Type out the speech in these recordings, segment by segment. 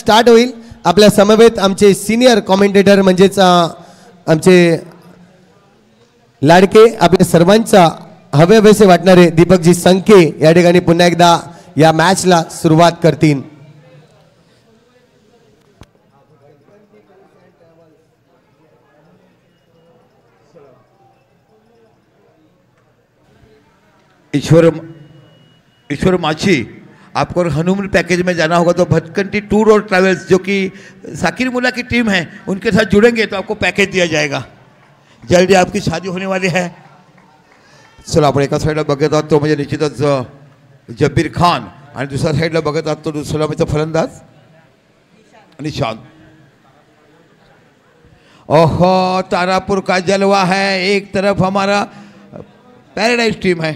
Start होईल। आपल्या समवेत आमचे सिनियर कॉमेंटेटर म्हणजेच आमचे लाडके आपल्या सर्वांचा हवेहवेसे वाटणारे दीपकजी संके या ठिकाणी पुन्हा एकदा या मॅचला सुरुवात करतील। ईश्वर माछी, आपको हनीमून पैकेज में जाना होगा तो भटकंती टूर और ट्रैवल्स जो कि साकिर मुल्ला की टीम है उनके साथ जुड़ेंगे तो आपको पैकेज दिया जाएगा। जल्दी आपकी शादी होने वाली है। चलो आपण एका साईडला बघत आहोत तो म्हणजे निश्चितच जब्बीर खान आणि दुसऱ्या साईडला बघत आहोत तो सलामीचा फलंदाज निशांत। ओहो, तारापुर का जलवा है। एक तरफ हमारा पैराडाइज टीम है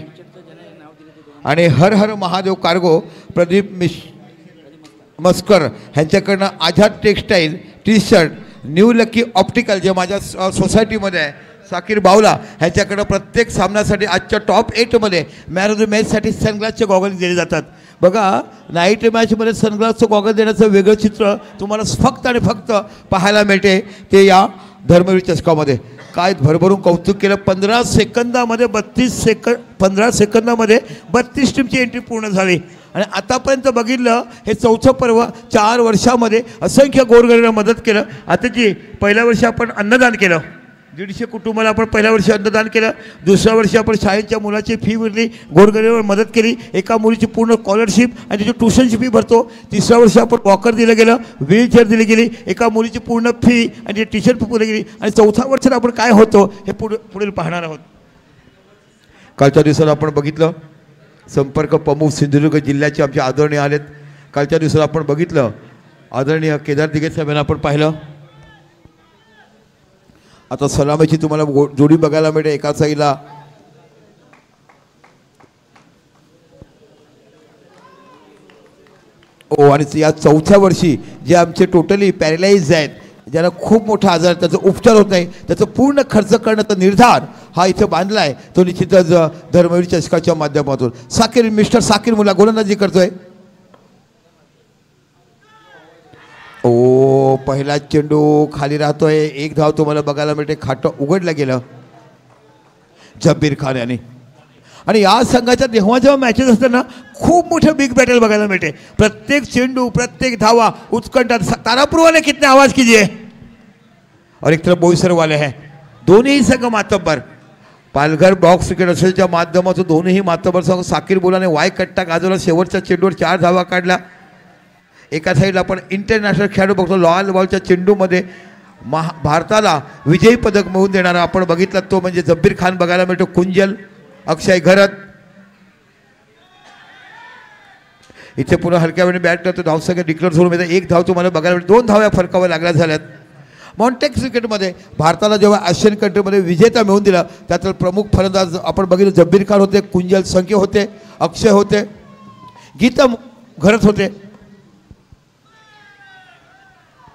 आणि हर हर महादेव कार्गो प्रदीप मस्कर ह्यांच्याकडनं Azad textile T shirt new lucky optical जे माझ्या सोसायटीमध्ये आहे साकीर बावला ह्याच्याकडं प्रत्येक सामन्यासाठी आजच्या टॉप 8मध्ये मॅन ऑफ द मॅचसाठी सनग्लासचे गॉगल दिले जातात। बघा, नाईट मॅचमध्ये सनग्लासचं गॉगल देण्याचं वेगळं चित्र तुम्हाला फक्त आणि फक्त पाहायला मिळते ते या धर्मवीर चषकामध्ये। काय भरभरून कौतुक केलं। 15 सेकंदामध्ये 15 सेकंदामध्ये 32 टीमची एंट्री पूर्ण झाली आणि आतापर्यंत बघितलं हे चौथं पर्व 4 वर्षामध्ये असंख्य गोरगरिबांना मदत केलं। आता जी पहिल्या वर्षी आपण अन्नदान केलं, 150 कुटुंबाला आपण पहिल्या वर्षी अन्नदान केलं। दुसऱ्या वर्षी आपण शाळेच्या मुलाची फी भरली, गोरगरिबांना मदत केली, एका मुलीची पूर्ण स्कॉलरशिप आणि त्याची ट्युशनची फी भरतो। तिसऱ्या वर्षी आपण वॉकर दिलं गेलं, व्हीलचेअर दिली गेली, एका मुलीची पूर्ण फी आणि टी शर्ट पुरवली गेली आणि चौथ्या वर्षात आपण काय होतो हे पुढील पाहणार आहोत। कालच्या दिवसाला आपण बघितलं संपर्क प्रमुख सिंधुदुर्ग जिल्ह्याचे आमचे आदरणीय आलेत। कालच्या दिवसाला आपण बघितलं आदरणीय केदार दिघे साहेबांना आपण पाहिलं। आता सलामीची तुम्हाला जोडी बघायला मिळते। एका साईडला आणि या चौथ्या वर्षी जे आमचे टोटली पॅरालाइज आहेत, ज्यांना खूप मोठा आजार त्याचा उपचार होत नाही, त्याचा पूर्ण खर्च करण्याचा निर्धार हा इथे बांधला आहे तो निश्चितच धर्मवीर चषकाच्या माध्यमातून मिस्टर साकीर मुल्ला गोलंदाजी करतोय। ओ, पहिला चेंडू खाली राहतोय, एक धाव तुम्हाला बघायला मिळते, खाटं उघडलं गेलं जब्बीर खान यांनी। आणि या संघाच्या जेव्हा मॅचेस असताना खूप मोठं बिग बॅटल बघायला मिळते। प्रत्येक चेंडू, प्रत्येक धावा उत्कंठा। तारापुर वाले कितने आवाज कीजिए। और एक तरफ बोईसर वाले हैं, दोन्ही संघ मातब्बर। पालघर बॉक्स क्रिकेट असोसिएशनच्या माध्यमातून दोन्ही मातब्बर संघ साकीर मुल्लाने वाय कट्टा गाजवला, शेवटच्या चेंडूवर 4 धावा काढला। एका साईडला आपण इंटरनॅशनल खेळाडू बघतो, लॉयल बॉलच्या चेंडूमध्ये भारताला विजयी पदक मिळवून देणारा आपण बघितला तो म्हणजे जब्बीर खान बघायला मिळतो। कुंजल, अक्षय घरत इथे पुन्हा हलक्या वेळी बॅट करतो, धावसंख्या डिक्लेअर सोडून मिळते, 1 धाव तुम्हाला बघायला मिळते। 2 धाव या फरकावर लागल्या झाल्यात। मॉन्टेक्स क्रिकेटमध्ये भारताला जेव्हा आशियन कंट्रीमध्ये विजेता मिळवून दिला त्यातील प्रमुख फलंदाज आपण बघितलं जब्बीर खान होते, कुंजल संके होते, अक्षय होते, गीता घरत होते।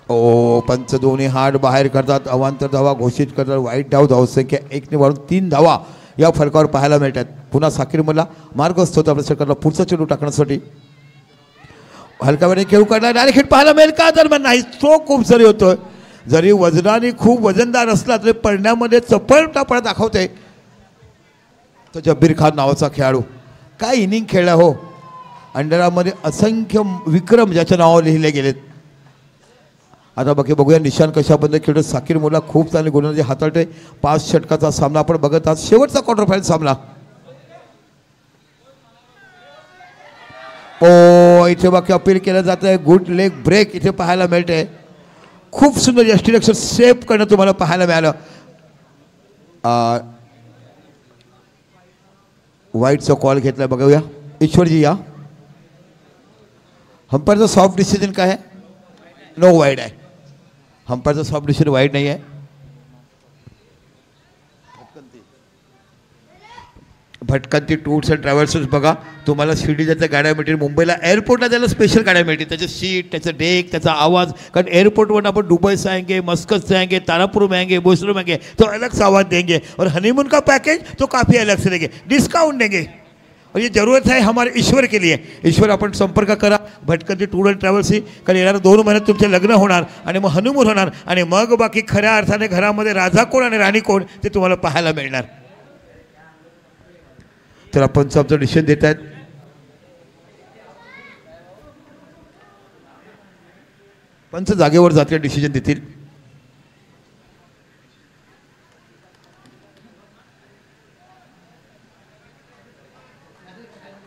ओ, पंच दोन्ही हात बाहेर करतात, अवांतर धावा घोषित करतात, वाईट धाव धावसंख्या 1ने वाढून 3 धावा या फरकावर पाहायला मिळतात। पुन्हा साकीर मुल्ला मार्गस्थ होता आपल्या सरकारला पुढचा चेंडू टाकण्यासाठी। हलका वेळी खेळू करणार डायरेक्ट हिट पाहायला मिळेल का दरम्यान नाही, तो खूप जरी होतोय, जरी वजनाने खूप वजनदार असला तरी पडण्यामध्ये चपळतापणा दाखवते तो जब्बीर खान नावाचा खेळाडू। काय इनिंग खेळला हो, अंडरआर्ममध्ये असंख्य विक्रम ज्याच्या नावावर लिहिले गेलेत। आता बघूया निशान कशा पद्धतीने खेळतो। साकीर मुल्ला खूप चांगले गोलंदाजी हाताळते। 5 षटकाचा सामना आपण बघत आहात, शेवटचा क्वार्टर फायनल सामना। ओ, इथे बाकी अपील केलं जातं आहे, गुड लेग ब्रेक इथे पाहायला मिळते। खूप सुंदर यष्टीरक्षक सेफ करणं तुम्हाला पाहायला मिळालं। वाईटचा कॉल घेतला बघूया। ईश्वरजी या, अंपायरचा सॉफ्ट डिसिजन काय आहे? नो वाईड आहे। अंपायरचा सॉफ्ट डिसिजन वाईड नाही आहे। भटकंती टूर्स अँड ट्रॅव्हल्सेस बघा, तुम्हाला शिर्डीच्या गाड्या मिळतील, मुंबईला एअरपोर्टला त्याला स्पेशल गाड्या मिळतील, त्याचे सीट, त्याचं डेक, त्याचा आवाज। कारण एयरपोर्ट अपन दुबई से आएंगे, मस्कत से आएंगे, तारापुर में आएंगे, बोईसर में आएंगे तो अलग सा आवाज़ देंगे, और हनीमून का पैकेज तो काफ़ी अलग से देंगे, डिस्काउंट देंगे। और ये जरूरत है हमारे ईश्वर के लिए. ईश्वर आपण संपर्क करा भटकंती टूर अँड ट्रॅव्हल्सशी, कारण येणाऱ्या 2 महिन्यात तुमचे लग्न होणार आणि मग हनुमून होणार आणि मग बाकी खऱ्या अर्थाने घरामध्ये राजा कोण आणि राणी कोण ते तुम्हाला पाहायला मिळणार. तर आपण आमचं डिसिजन देत आहेत. पंच जागेवर जाते डिसिजन देतील.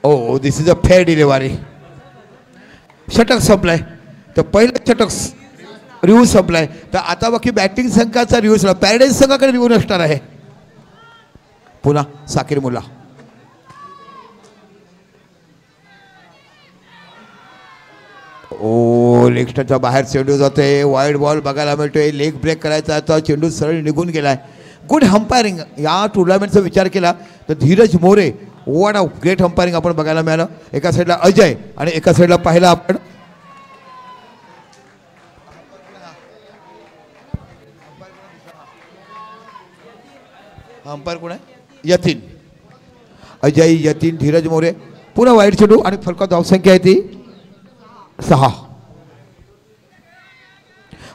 ओ दिस इज अ फेअर डिलिव्हरी. षटक संपलाय तर पहिलं षटक रिव्ह्यू संपलाय तर आता बाकी बॅटिंग संघाचा रिव्ह्यू पॅराडाईज संघाकडे रिव्ह्यू नसणार आहे. पुन्हा साकीर मुल्ला. ओ लेग स्टंपच्या बाहेर चेंडू जातोय. वाईड बॉल बघायला मिळतोय. लेग ब्रेक करायचा आता चेंडू सरळ निघून गेलाय. Good umpiring. या टुर्नामेंटचा विचार केला तर Dheeraj More what a great umpiring आपण बघायला मिळालं. एका साईडला अजय आणि एका साईडला पाहिला आपण अंपायर कोण आहे. यतीन. अजय यतीन धीरज मोरे. पुन्हा वाईड चेंडू आणि फलका धावसंख्या आहे ती 6.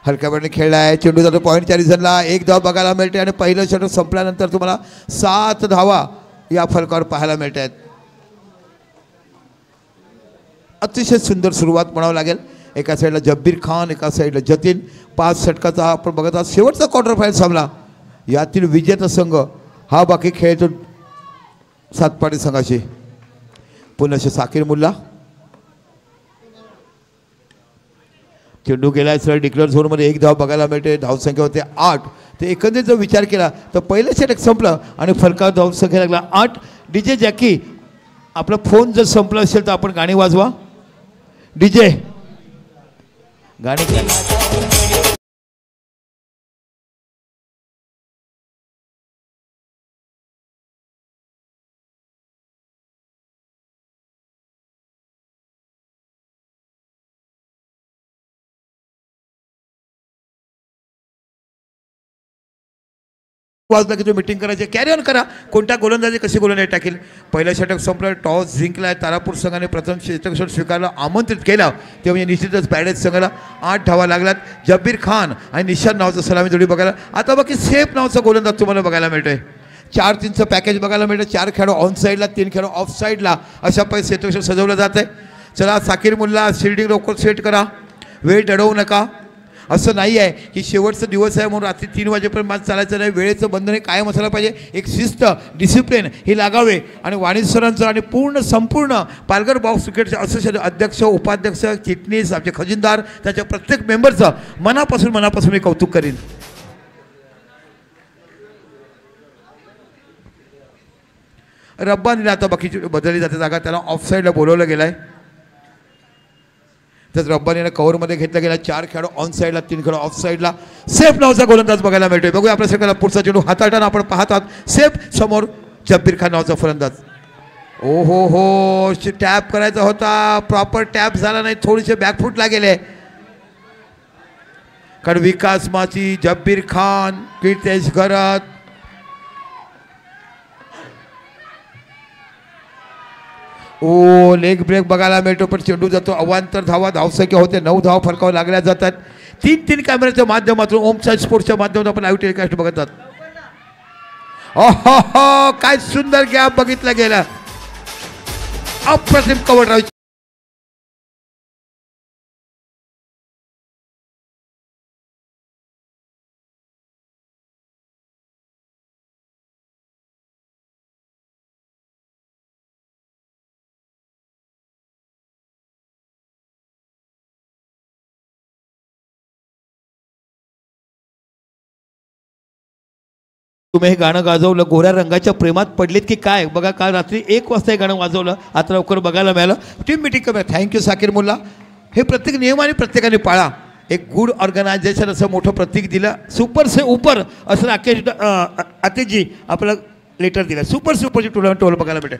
हलक्या बॅटने खेळला आहे. चेंडू जातो पॉईंटच्या रिझनला. 1 धाव बघायला मिळते आणि पहिलं षटक संपल्यानंतर तुम्हाला 7 धावा या फलकावर पाहायला मिळत आहेत. अतिशय सुंदर सुरुवात म्हणावं लागेल. एका साईडला जब्बीर खान, एका साईडला जतीन. 5 षटकाचा आपण बघत आहात. शेवटचा क्वार्टर फायनल सामना. यातील विजेता संघ हा बाकी खेळतो सातपाडी संघाशी. पुन्हा साकीर मुल्ला. चेंडू गेलाय सरळ डिक्लेअर झोनमध्ये. 1 धाव बघायला मिळते. धावसंख्या होते 8. ते एकंदरीत जर विचार केला तर पहिलं षटक संपलं आणि फलका धावसंख्या लागला 8. डीजे जॅकी आपला फोन जर संपला असेल तर आपण गाणी वाजवा. डीजे गाणी. वाजला की तुम्ही मीटिंग करायची. कॅरी ऑन करा. कोणत्या गोलंदाजी कशी गोलंदाजी टाकेल. पहिलं षटक संपलं. टॉस जिंकलाय. तारापूर संघाने प्रथम षटक स्वीकारलं. आमंत्रित केला ते म्हणजे निश्चितच पॅराडाईज संघाला 8 धावा लागल्यात. जब्बीर खान आणि निशांत नावाचं सलामी जोडी बघायला. आता बाकी सेफ नावाचा गोलंदाज तुम्हाला बघायला मिळतोय. 4-3चं पॅकेज बघायला मिळतं. 4 खेळाडू ऑन साईडला, 3 खेळाडू ऑफ साईडला अशा पैसे षटक सजवलं जात आहे. चला साकीर मुल्ला शिल्डिंग लवकर सेट करा. वेळ दडवू नका. असं नाही आहे की शेवटचा दिवस आहे म्हणून रात्री 3 वाजेपर्यंत मॅच चालायचं नाही. वेळेचं बंधन कायम असायला पाहिजे. एक शिस्त डिसिप्लिन हे लागावे. आणि वाणिज्य सरांचं आणि संपूर्ण पालघर बॉक्स क्रिकेटचे असोसिएशन अध्यक्ष, उपाध्यक्ष, चिटणीस, आमचे खजिनदार, त्याच्या प्रत्येक मेंबरचं मनापासून मी कौतुक करीन. रब्बानीला आता बाकीची बदलली जाते जागा. त्याला ऑफ साईडला बोलवलं गेलं आहे. तर रब्बानीला कव्हरमध्ये घेतला गेला. 4 खेळाडू ऑन साईडला, 3 खेळाडू ऑफ साईडला. सेफ नावाचा गोलंदाज बघायला मिळतोय. बघूया आपल्या सगळ्याला पुढचा चेंडू हाताळताना आपण पाहत आहात. सेफ समोर जब्बीर खान नावाचा फलंदाज. ओ हो टॅप करायचा होता. प्रॉपर टॅप झाला नाही. थोडीसे बॅकफूट लागेले. कारण विकास माची, जब्बीर खान, कीर्तेश घरत, ओ लेग ब्रेक बघायला मिळतो पण चेंडू जातो अवांतर धावा. धावसंख्या होते 9 धावा फलकावर लागल्या जातात. 3 कॅमेऱ्याच्या माध्यमातून ओमसाईड स्पोर्ट्सच्या माध्यमातून आपण लाईव्ह टेलिकास्ट बघतात. ओहो काय सुंदर गॅप बघितला गेला. अप्रतिम कव्हर ड्राईव्ह. तुम्ही हे गाणं गाजवलं. गोऱ्या रंगाच्या प्रेमात पडलेत की काय. बघा काल रात्री 1 वाजता हे गाणं वाजवलं. आता लवकर बघायला मिळालं. टीम मिटिंग करूया. थँक्यू साकीर मुल्ला. हे प्रत्येक नियमाने प्रत्येकाने पाळा. एक गुड ऑर्गनायझेशन असं मोठं प्रतीक दिलं. सुपर से ऊपर असं आतिशजी आपल्याला लेटर दिलं. सुपर से ऊपरची टुर्नामेंट टोल बघायला भेटेल.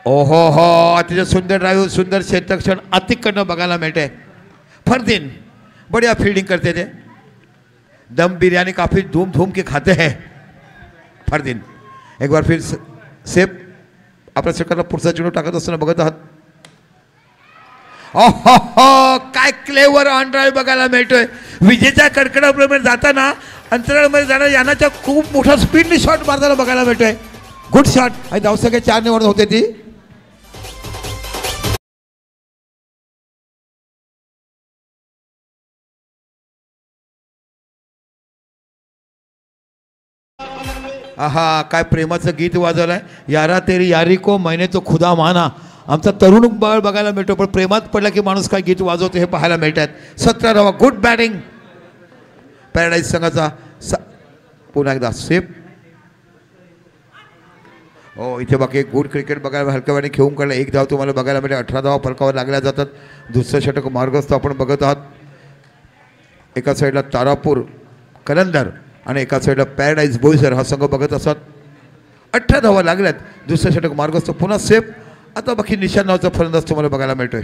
ओहो हो अतिशय सुंदर ड्राईव्ह, सुंदर क्षेत्रक्षण अतिककडनं बघायला मिळते. फरदीन बढ़िया फील्डिंग करते थे. दम बिरयानी काफ़ी धूम धूम के खाते हैं फरदीन. एक बार फिर सेफ आपल्या सरकारला पुढचा चेंडू टाकत असताना बघत आहात. ओहो, काय क्लेवर ऑन ड्राईव्ह बघायला मिळतोय. विजेच्या कडकडाप्रमाणे जाताना अंतराळमध्ये जाणार यानाच्या खूप मोठा स्पीडने शॉट मारताना बघायला मिळतोय. गुड शॉट आणि धावसंख्या 4 निवड होते ती. आहा, काय प्रेमाचं गीत वाजवलंय. यारा तेरी यारी को मैंने तो खुदा माना. आमचा तरुण बाळ बघायला मिळतो, पण प्रेमात पडला की माणूस काय गीत वाजवतो हे पाहायला मिळतात. 17 धावा. गुड बॅटिंग पॅराडाईज संघाचा. पुन्हा एकदा सेफ. हो, इथे बाकी गुड क्रिकेट बघायला हलक्या वेळाने खेळून काढला. 1 धाव तुम्हाला बघायला मिळते. 18 धावा फलकावर लागल्या जातात. दुसरं षटक मार्गस्थ आपण बघत आहात. एका साईडला तारापूर कलंदर आणि एका साईडला पॅराडाईज बोईसर हा संघ बघत असतात. 18 धावा लागल्यात. दुसरं षटक मार्गस्थ पुन्हा सेफ. आता बाकी निशान नावाचा फलंदाज तुम्हाला बघायला मिळतोय.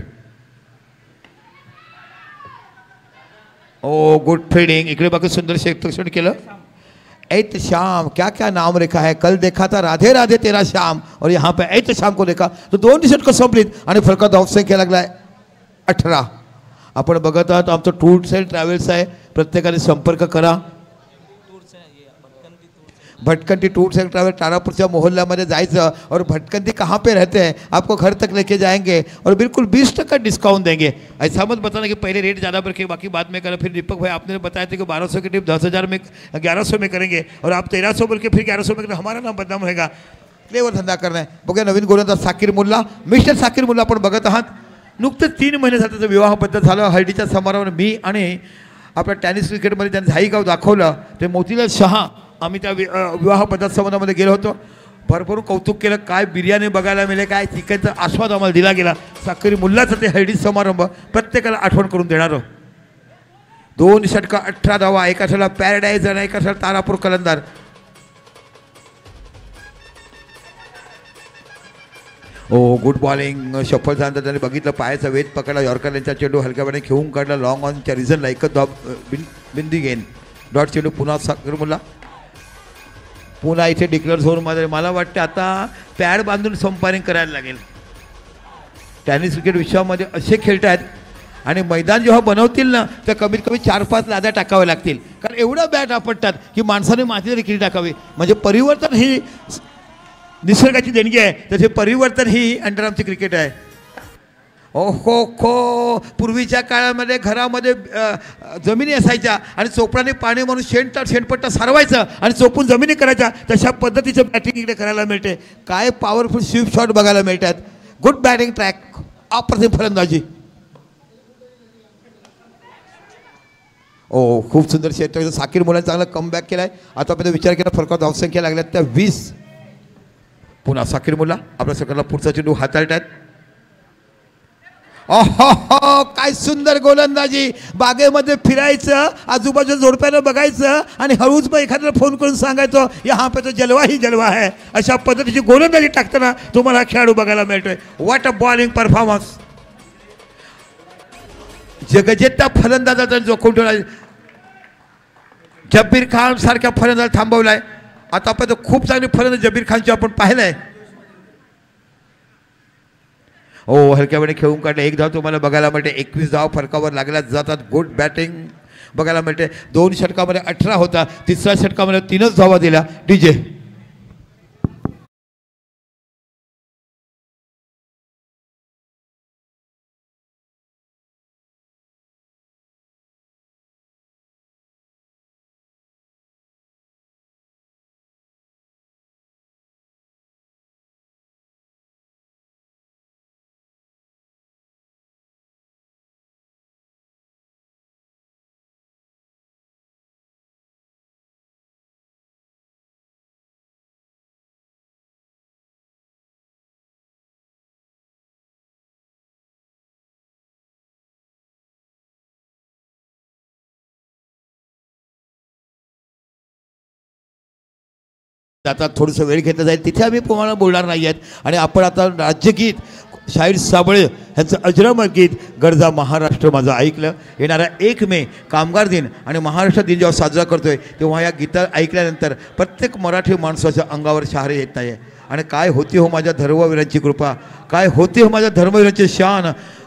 ओ, गुड फिल्डिंग. इकडे बाकी सुंदर क्षेत्ररक्षण केलं. ऐत शाम, क्या क्या नाम रेखा है. कल देखा था राधे राधे तेरा शाम और यहाँ पे ऐत शाम को देखा. तो 2 षटकं संपलीत आणि फलकात धावसंख्या लागलाय 18. आपण बघत आहात आमचं टूर्स अँड ट्रॅव्हल्स आहे. प्रत्येकाने संपर्क करा. भटकंती टूर्स एंड ट्रैवल तारापुर मोहल्ला जाइए और भटकंती कहाँ पे रहते हैं आपको घर तक लेके जाएंगे और बिल्कुल 20% डिस्काउंट देंगे. ऐसा मत बताना कि पहले रेट ज़्यादा रखे बाकी बाद में करें. फिर दीपक भाई आपने बताया था कि 1200 की टिप 10,000 में 1100 में करेंगे और आप 1300 बोल के फिर 1100 में करें. हमारा नाम बदनाम होगा. क्लेवर धंदा करना है. बघा नवीन गोलंदाज साकीर मुल्ला. मिस्टर साकीर मुल्ला आपण बघत आहात. नुकतंच 3 महिने झालं त्याचं विवाह पद्धत झालं. हळदीच्या समारंभावर मी आणि आपल्या टेनिस क्रिकेटमध्ये त्यांनी झाईगाव दाखवलं. ते मोतीलाल शहा आम्ही त्या विवाह पद्धत संबंधामध्ये गेलो होतो. भरपूर कौतुक केलं. काय बिर्याणी बघायला मिळेल, काय चिकनचा आस्वाद आम्हाला दिला गेला. साखरी मुल्लाचं ते हळदी समारंभ प्रत्येकाला आठवण करून देणारं. 2 षटकं 18 धावा. एका षटला पॅराडाईज आणि एका षटला तारापूर कलंदर. ओ, गुड बॉलिंग. शफल झाल्यानंतर त्यांनी बघितलं पायाचा वेध पकडला. यॉर्कर यांचा चेंडू हलक्यापणे खेळून काढला. लॉंग ऑनच्या रिझनला एकच धाव बिंदी गेन. डॉट चेंडू पुन्हा साखर मुल्ला. पुन्हा इथे डिक्लेअर झोनमध्ये मला वाटतं आता पॅड बांधून संपारिंग करायला लागेल. टेनिस क्रिकेट विश्वामध्ये असे खेळत आहेत आणि मैदान जेव्हा बनवतील ना तर कमीत कमी 4-5 लाद्या टाकाव्या लागतील. कारण एवढं बॅट आपटतात की माणसाने मातीवर किती टाकावी. म्हणजे परिवर्तन ही निसर्गाची देणगी आहे. तसे परिवर्तन ही अंडरआर्मची क्रिकेट आहे. ओहो खो. पूर्वीच्या काळामध्ये घरामध्ये जमिनी असायच्या आणि चोपडाने पाणी म्हणून शेणपट्टा सारवायचं आणि चोपून जमिनी करायच्या. तशा पद्धतीचं बॅटिंग इकडे करायला मिळते. काय पॉवरफुल स्वीप शॉट बघायला मिळतात. Good batting track. अप्रतिम फलंदाजी. ओ, खूप सुंदर क्षेत्र. साकीर मुलांनी चांगला कमबॅक केलाय. आतापर्यंत विचार केला फरकात धावसंख्या लागल्यात त्या 20. पुन्हा साकीर मुला आपल्या सरकारला पुढचा चेंडू हाताळतात. ओहो, काय सुंदर गोलंदाजी. बागेमध्ये फिरायचं, आजूबाजूला जोडप्यानं बघायचं आणि हळूच मग एखाद्याला फोन करून सांगायचं यहाँ पे तो जलवा ही जलवा है. अशा पद्धतीची गोलंदाजी टाकताना तुम्हाला खेळाडू बघायला मिळतोय. What a bowling performance. जगजेता फलंदाजाचा जोखून ठेवला. जबीर खान सारख्या फलंदाज थांबवलाय. आतापर्यंत खूप चांगली फलंदाज जबीर खानची आपण पाहिलंय. हो, हलक्या वेळेने खेळून काढले. 1 धाव तुम्हाला बघायला मिळते. 21 धाव फरकावर लागल्या जातात. गुड बॅटिंग बघायला मिळते. 2 षटकामध्ये 18 होता. तिसऱ्या षटकामध्ये 3च धावा दिल्या. डीजे आता थोडंसं वेळ घेतला जाईल. तिथे आम्ही तुम्हाला बोलणार नाही आहेत. आणि आपण आता राज्यगीत शाहीर साबळे यांचं अजरामर गीत गरजा महाराष्ट्र माझं ऐकलं. येणारा 1 मे कामगार दिन आणि महाराष्ट्र दिन जेव्हा साजरा करतोय तेव्हा या गीता ऐकल्यानंतर प्रत्येक मराठी माणसाच्या अंगावर शहारे येत नाही. आणि काय होती हो माझ्या धर्मवीरांची कृपा, काय होती हो माझ्या धर्मवीरांची शान,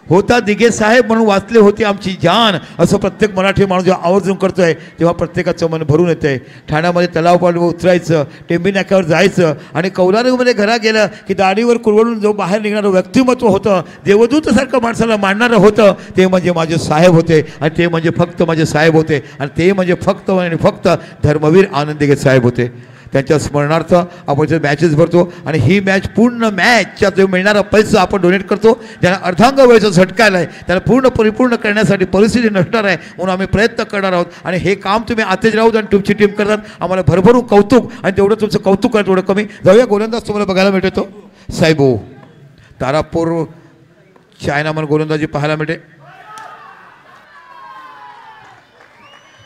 होता दिघे साहेब म्हणून वाचले होती आमची जान. असं प्रत्येक मराठी माणूस जेव्हा आवर्जून करतोय तेव्हा प्रत्येकाचं मन भरून येतंय. ठाण्यामध्ये तलाव पाडून उतरायचं, टेंबी नाक्यावर जायचं आणि कौलारूमध्ये घरा गेलं की दाढीवर कुरवडून जो बाहेर निघणारं व्यक्तिमत्व होतं, देवदूतसारखं माणसाला मांडणारं होतं, ते म्हणजे माझे साहेब होते. आणि ते म्हणजे फक्त माझे साहेब होते. आणि ते म्हणजे फक्त आणि फक्त धर्मवीर आनंद दिघे साहेब होते. त्यांच्या स्मरणार्थ आपण जे मॅचेस भरतो आणि ही मॅच पूर्ण मॅचचा जो मिळणारा पैसा आपण डोनेट करतो. ज्यांना अर्धांग वयाचा झटकायला आहे त्याला पूर्ण परिपूर्ण करण्यासाठी परिस्थिती नसणार आहे म्हणून आम्ही प्रयत्न करणार आहोत. आणि हे काम तुम्ही आतेज राऊत आणि तुमची टीम करतात, आम्हाला भरभरून कौतुक. आणि तेवढं तुमचं कौतुक करा तेवढं कमी. जाऊया गोलंदाज तुम्हाला बघायला मिळतो साहेबो. तारापूर चायनामन गोलंदाजी पाहायला मिळते.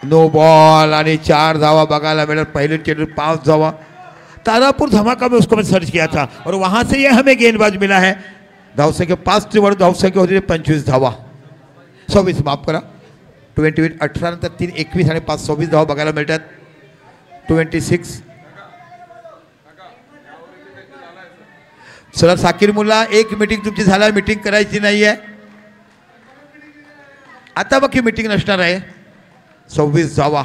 नो बॉल आणि 4 धावा बगाला मिले. पहले चेंडू 5 धावा. तारापुर धमाका में उसको मैं सर्च किया था और वहाँ से ये हमें गेंदबाज मिला है. धाव संख्या 5 वर धाव संख्या होती 25 धावा. 26 माफ करा. 28 18 नंतर 3 21 आणि 5 26 धावा बघायला मिळतात. 26. चला साकीर मुल्ला, एक मीटिंग तुमची झाला, मीटिंग करायची नाही आहे आता. बाकी मीटिंग नसणार आहे. 26 धावा.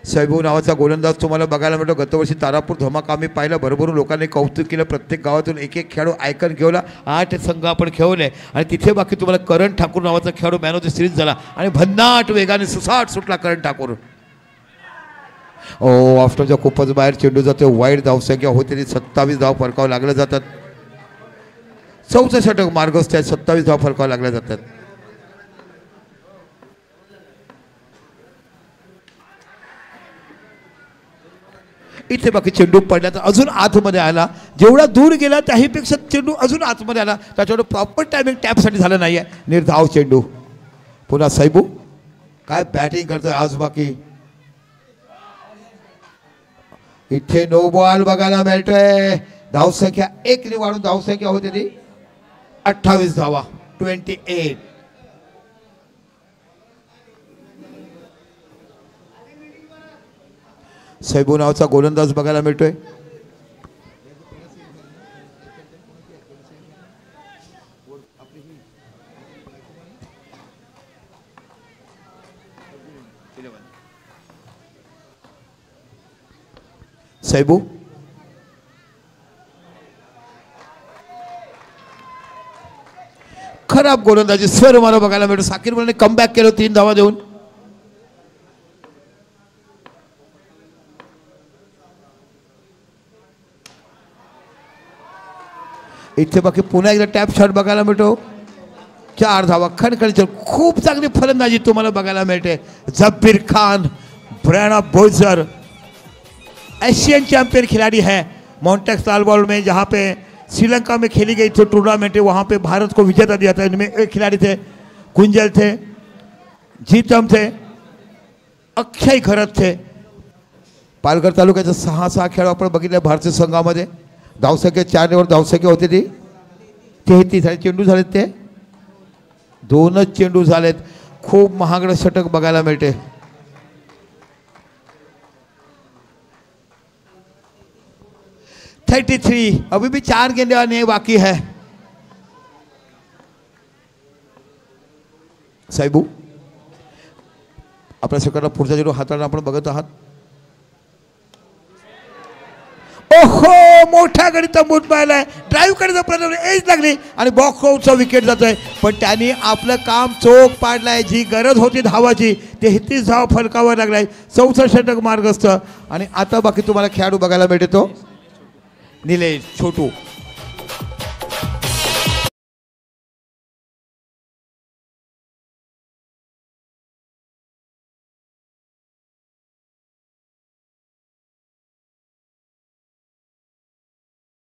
सैबू नावाचा गोलंदाज तुम्हाला बघायला मिळतो. गतवर्षी तारापूर धमाका आम्ही पाहिलं, भरभरून लोकांनी कौतुक केलं. प्रत्येक गावातून एक एक खेळाडू आयकन घेवला. 8 संघ आपण खेळवले आणि तिथे बाकी तुम्हाला करण ठाकूर नावाचा खेळाडू मॅन ऑफ द सिरीज झाला आणि भन्नाट वेगाने सुसाट सुटला करण ठाकूर. ओ ऑफ्टरच्या खूपच बाहेर चेंडू जातो. वाईट धावसंख्या होते ती 27 धाव फरकावं लागल्या जातात. 4चं षटक मार्गस्थ आहे. 27 धाव फरकावं लागल्या जातात. इथे बाकी चेंडू पडला तर अजून आतमध्ये आला. जेवढा दूर गेला त्याहीपेक्षा चेंडू अजून आतमध्ये आला. त्याच्यावर प्रॉपर टायमिंग टॅपसाठी झालं नाही आहे. निर्धाव चेंडू. पुन्हा सैबू काय बॅटिंग करतोय आज. बाकी इथे नो बॉल बघायला मिळतोय. धावसंख्या 1 ने वाढून धावसंख्या होती ती 28 धावा. 28. सैबू नावाचा गोलंदाज बघायला मिळतोय. सैबू खराब गोलंदाजी स्वर मला बघायला मिळतो. साकीर मुलाने कमबॅक केलं 3 धावा देऊन. इथे बाकी पुन्हा एकदा टॅप शॉट बघायला मिळतो. 4 धावा. खणखणीत खूप चांगली फलंदाजी तुम्हाला बघायला मिळते. जब्बीर खान, ब्रैना बोजर एशियन चैंपियन खिलाड़ी है. मॉन्टेक्स लाल बॉल में जहाँ पे श्रीलंका में खेली गई थी टूर्नामेंट है, वहाँ पे भारत को विजेता दिया था. इनमें एक खिलाड़ी थे कुंजल थे, जीतम थे, अक्षय खरत थे. पालघर तालुक्याचे 6 खेळाडू आपण बघितले भारतीय संघामध्ये. धावसंख्या 4 वर धावसंख्या होती ती 33 आणि चेंडू झालेत ते 2च चेंडू झालेत. खूप महागडं षटक बघायला मिळते. अभी भी 4 गेंदे बाकी है. साहेबू आपल्या सरकारला पुढचा चेंडू हाताळणं आपण बघत आहात. ओहो मोठ्या गणित मूठ पाहिलाय. ड्राईव्ह करायचा प्रयत्न एज लागली आणि बॉक्सचा विकेट जातोय. पण त्यांनी आपलं काम चोख पाडलाय. जी गरज होती धावाची 33 धाव फलकावर लागलाय. 4चं षटक मार्गस्थ. आणि आता बाकी तुम्हाला खेळाडू बघायला मिळतो. निलेश छोटू.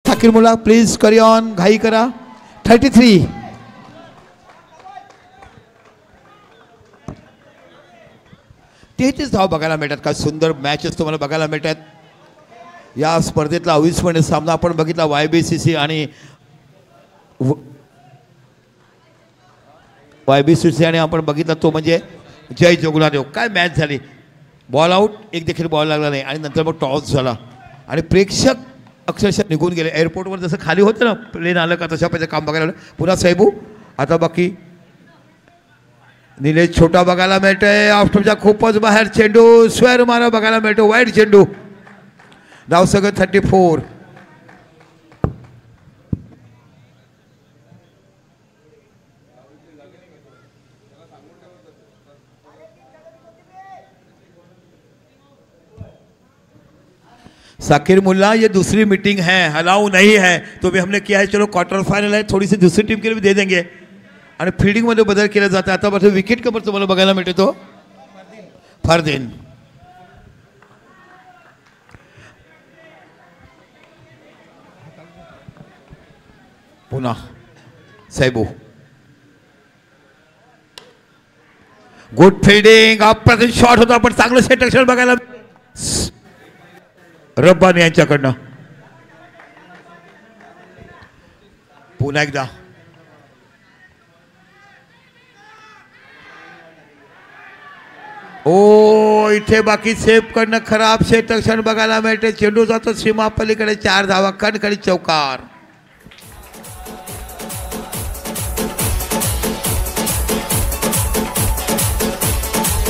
साकीर मुला प्लीज करी ऑन. घाई करा. 33. तेहतीस धाव बघायला मिळतात. काय सुंदर मॅचेस तुम्हाला बघायला मिळतात. या स्पर्धेतला अविस्मरणीय सामना आपण बघितला YBCC आणि आपण बघितला तो म्हणजे जय जोगुलादेव. काय मॅच झाली. बॉल आउट, एक देखील बॉल लागला नाही आणि नंतर मग टॉस झाला आणि प्रेक्षक अक्षरशः निघून गेले. एअरपोर्टवर जसं खाली होतं ना प्लेन आलं का तशा पाहिजे काम बघायला लागलं. पुन्हा सैबू. आता बाकी निलेश छोटा बघायला मिळतोय. ऑफस्टॉपच्या खूपच बाहेर चेंडू स्क्वेअर मारा बघायला मिळतो. वाईड चेंडू. धाव सगळं 34. साकिर मुल्ला ये दूसरी मीटिंग है, अलाउ नहीं है तो भी हमने किया है. चलो क्वार्टर फायनल है, थोड़ी सी दूसरी टीम के लिए भी दे देंगे. आणि फिल्डिंगमध्ये बदल केला जातं. आता बघा विकेट कवर तुम्हाला बघायला मिळतो तो फरदीन. पुन्हा सैबू. Good fielding. अप्रतिम शॉट होता पण चांगलं सेट अक्षर बघायला रब्बानी यांच्याकडनं. पुन्हा एकदा ओ इथे बाकी सेफ कडनं खराब सेट अक्षर बघायला मिळते. चेंडू जातो सीमा पलीकडे. 4 धावा कणकणी चौकार.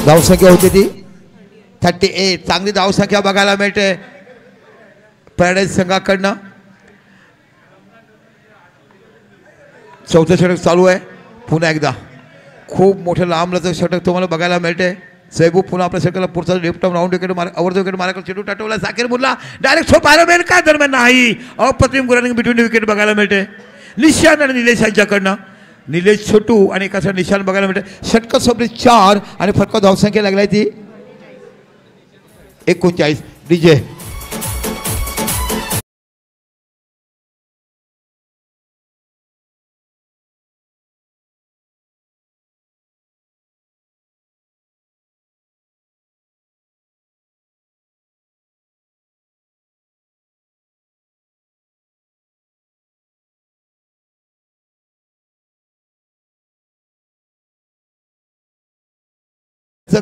धावसंख्या होती ती 38. चांगली धावसंख्या बघायला मिळते पॅराडाईज संघाकडनं. चौथं षटक चालू आहे. पुन्हा एकदा खूप मोठं लांबलचं षटक तुम्हाला बघायला मिळते. सैबू पुन्हा आपल्या षटकाला पुढचा लेफ्ट राऊंड विकेट मार अवर विकेट मारायला चेंडू टाटवला. साकिर मुल्ला डायरेक्ट छो पाहायला मिळेल का दरम्यान नाही. अप्रतिम गुरांनी बिटवीन विकेट बघायला मिळते. निशान आणि निलेश यांच्याकडनं. निलेश छोटू आणि एका निशान बघायला मिळते. षटक सोबत 4 आणि फटका धावसंख्या लागलाय ती 39. डीजे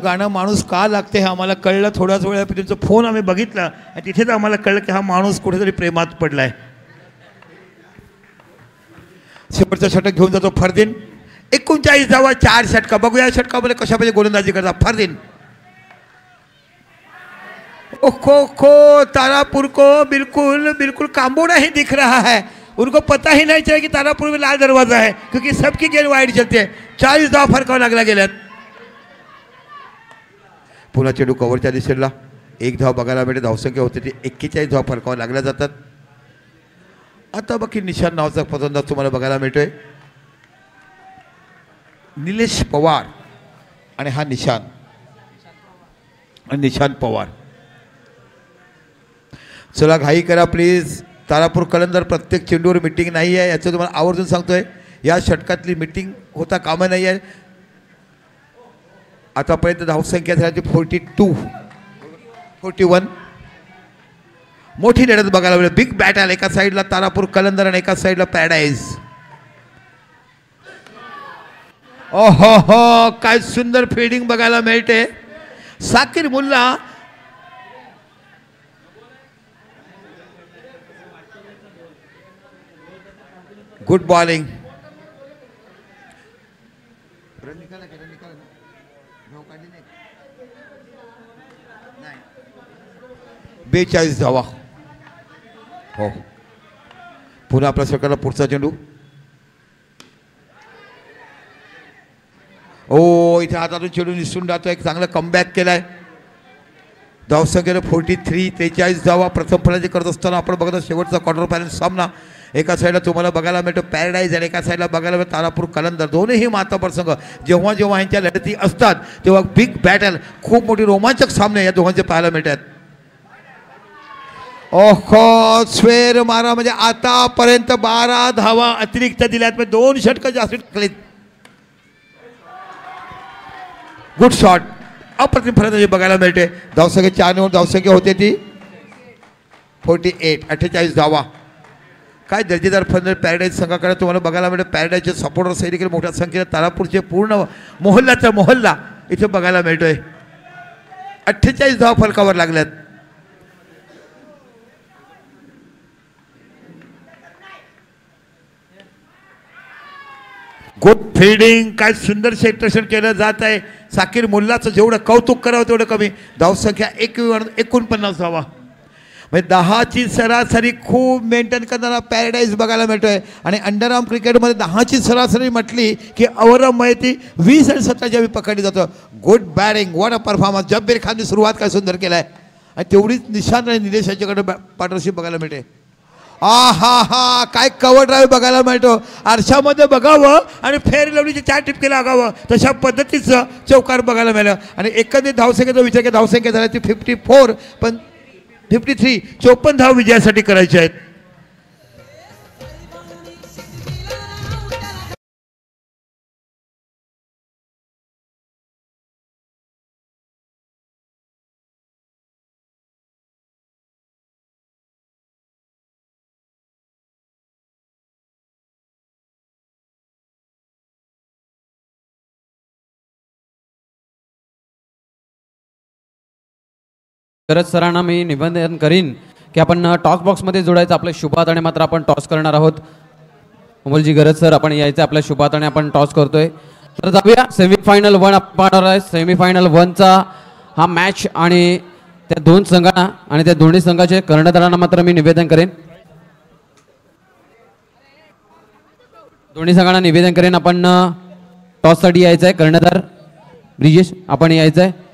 गाणं माणूस का लागते हे आम्हाला कळलं. थोड्याच वेळापूर्वी तुमचा फोन आम्ही बघितला आणि तिथेच आम्हाला कळलं की हा माणूस कुठेतरी प्रेमात पडलाय. शेवटचा षटक घेऊन जातो फरदीन. 39 धावा 4 षटका. बघूया षटकामध्ये कशा पाहिजे गोलंदाजी करता फरदीन. ओखो खो तारापुर को बिल्कुल बिल्कुल कांबो नहीं दिख रहा है. उनको पता ही नहीं चला कि तारापुर में लाल दरवाजा है क्योंकि सबकी गेंद वाइड चलती है. 40 धावा फरकावं लागला गेल्यात. पुन्हा चेंडू कव्हरच्या दिशेला. 1 धाव बघायला मिळते. धावसंख्या होती ती 41 धाव फरकावं लागल्या जातात. आता बाकी निशान नावाचा फलंदाज तुम्हाला बघायला मिळतोय. निलेश पवार आणि हा निशान आणि निशान पवार. चला घाई करा प्लीज. तारापूर कलंदर प्रत्येक चेंडूवर मिटिंग नाही आहे याचं तुम्हाला आवर्जून सांगतोय. या षटकातली मिटिंग होता कामा नाही आहे. आतापर्यंत धावसंख्या झाली 42 41. मोठी लढत बघायला मिळेल. Big battle. एका साईडला तारापूर कलंदर आणि एका साईडला पॅराडाईज. ओहो हो काय सुंदर फिल्डिंग बघायला मिळते. Sakir Mulla good bowling. 42 धावा. हो पुन्हा आपल्या षटकाला पुढचा चेंडू. ओ इथे हातातून चेंडू निसटून जातो. एक चांगला कमबॅक केलाय. धावसंख्येने 43 43 धावा. प्रथम फलंदाजी करत असताना आपण बघतो शेवटचा क्वार्टर फायनल सामना. एका साईडला तुम्हाला बघायला मिळतो पॅराडाईज आणि एका साईडला बघायला मिळतो तारापूर कलंदर. दोन्ही मातापर संघ जेव्हा जेव्हा यांच्या लढती असतात तेव्हा बिग बॅटल खूप मोठी रोमांचक सामने या दोघांचे पाहायला मिळतात. ओहो स्क्वेअर मारा म्हणजे आतापर्यंत 12 धावा अतिरिक्त दिल्यात. 2 षटकं जास्त टाकलीत. Good shot. अप्रतिम फलंदाजी बघायला मिळते. धावसंख्या 4 धावसंख्या होते ती 48 48 धावा. काय दर्जेदार फलंदाज पॅराडाईज संघाकडे तुम्हाला बघायला मिळते. पॅराडाईजचे सपोर्टर्स देखील मोठ्या संख्येने तारापूरचे पूर्ण मोहल्ल्याचा मोहल्ला इथे बघायला मिळतोय. 48 धावा फलकावर लागल्यात. गुड फिल्डिंग, काय सुंदर क्षेत्ररक्षण केलं जात आहे. साकीर मुल्लाचं जेवढं कौतुक करावं तेवढं कमी. धावसंख्या 49 धावा, म्हणजे 10ची सरासरी खूप मेंटेन करणारा पॅराडाईज बघायला मिळतोय. आणि अंडरआर्म क्रिकेटमध्ये 10ची सरासरी म्हटली की अवरमय ती 20 आणि 17 पकडली जातं. Good batting, what a performance. Jabbir खानने सुरुवात काय सुंदर केलं आहे आणि तेवढीच निशांत आणि निलेश यांच्याकडे पार्टनरशिप बघायला मिळते. हा हा, काय कव्हर ड्राईव्ह बघायला मिळतो. आरशामध्ये बघावं आणि फेर लवलीचे 4 टिपके लागावं तशा पद्धतीचं चौकार बघायला मिळालं. आणि एकंदरीत धावसंख्येचा विचार केला, धावसंख्या झाली ती 54, पण 53 54 धाव विजयासाठी करायचे आहेत. गरज सरांना मी निवेदन करीन की आपण टॉस बॉक्समध्ये जोडायचं. आपल्या शुभात मात्र आपण टॉस करणार आहोत. अमोलजी गरज सर, आपण यायचं आपल्या शुभात आपण टॉस करतोय. तर जाऊया सेमीफायनल 1 आपण पाहणार आहे. सेमीफायनल 1चा हा मॅच आणि त्या दोन संघांना आणि त्या दोन्ही संघाचे कर्णधारांना मात्र मी निवेदन करेन. दोन्ही संघांना निवेदन करेन आपण टॉससाठी यायचं आहे. कर्णधार ब्रिजेश आपण यायचं आहे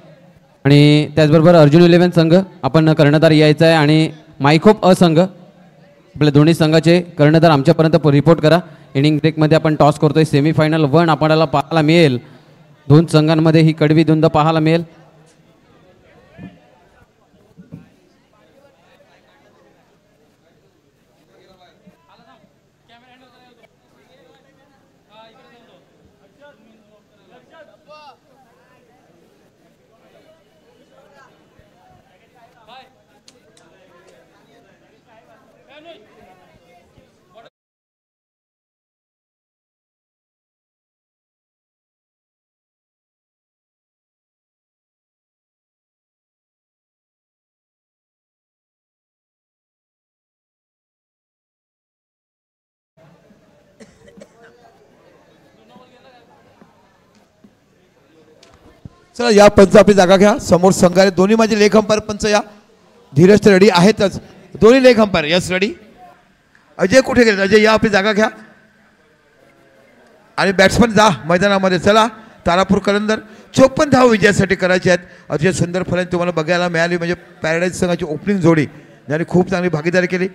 आणि त्याचबरोबर अर्जुन 11 संघ आपण कर्णधार यायचा आहे आणि मायखोप संघ आपल्या दोन्ही संघाचे कर्णधार आमच्यापर्यंत रिपोर्ट करा. इनिंग ब्रेकमध्ये आपण टॉस करतोय. सेमीफायनल 1 आपल्याला पाहायला मिळेल. दोन संघांमध्ये ही कडवी धुंद पाहायला मिळेल. चला या पंच आपली जागा घ्या. समोर संघ आहे. दोन्ही माझे लेग अंपायर पंच या. धीरज तर रेडी आहेतच. दोन्ही leg umpire yes ready. Ajay कुठे गेले? अजय या आपली जागा घ्या. आणि बॅट्समन जा मैदानामध्ये. चला तारापूर कलंदर 54 धाव विजयासाठी करायचे आहेत. अतिशय सुंदर फलंदाजी तुम्हाला बघायला मिळाली. म्हणजे पॅराडाईज संघाची ओपनिंग जोडी ज्याने खूप चांगली भागीदारी केली.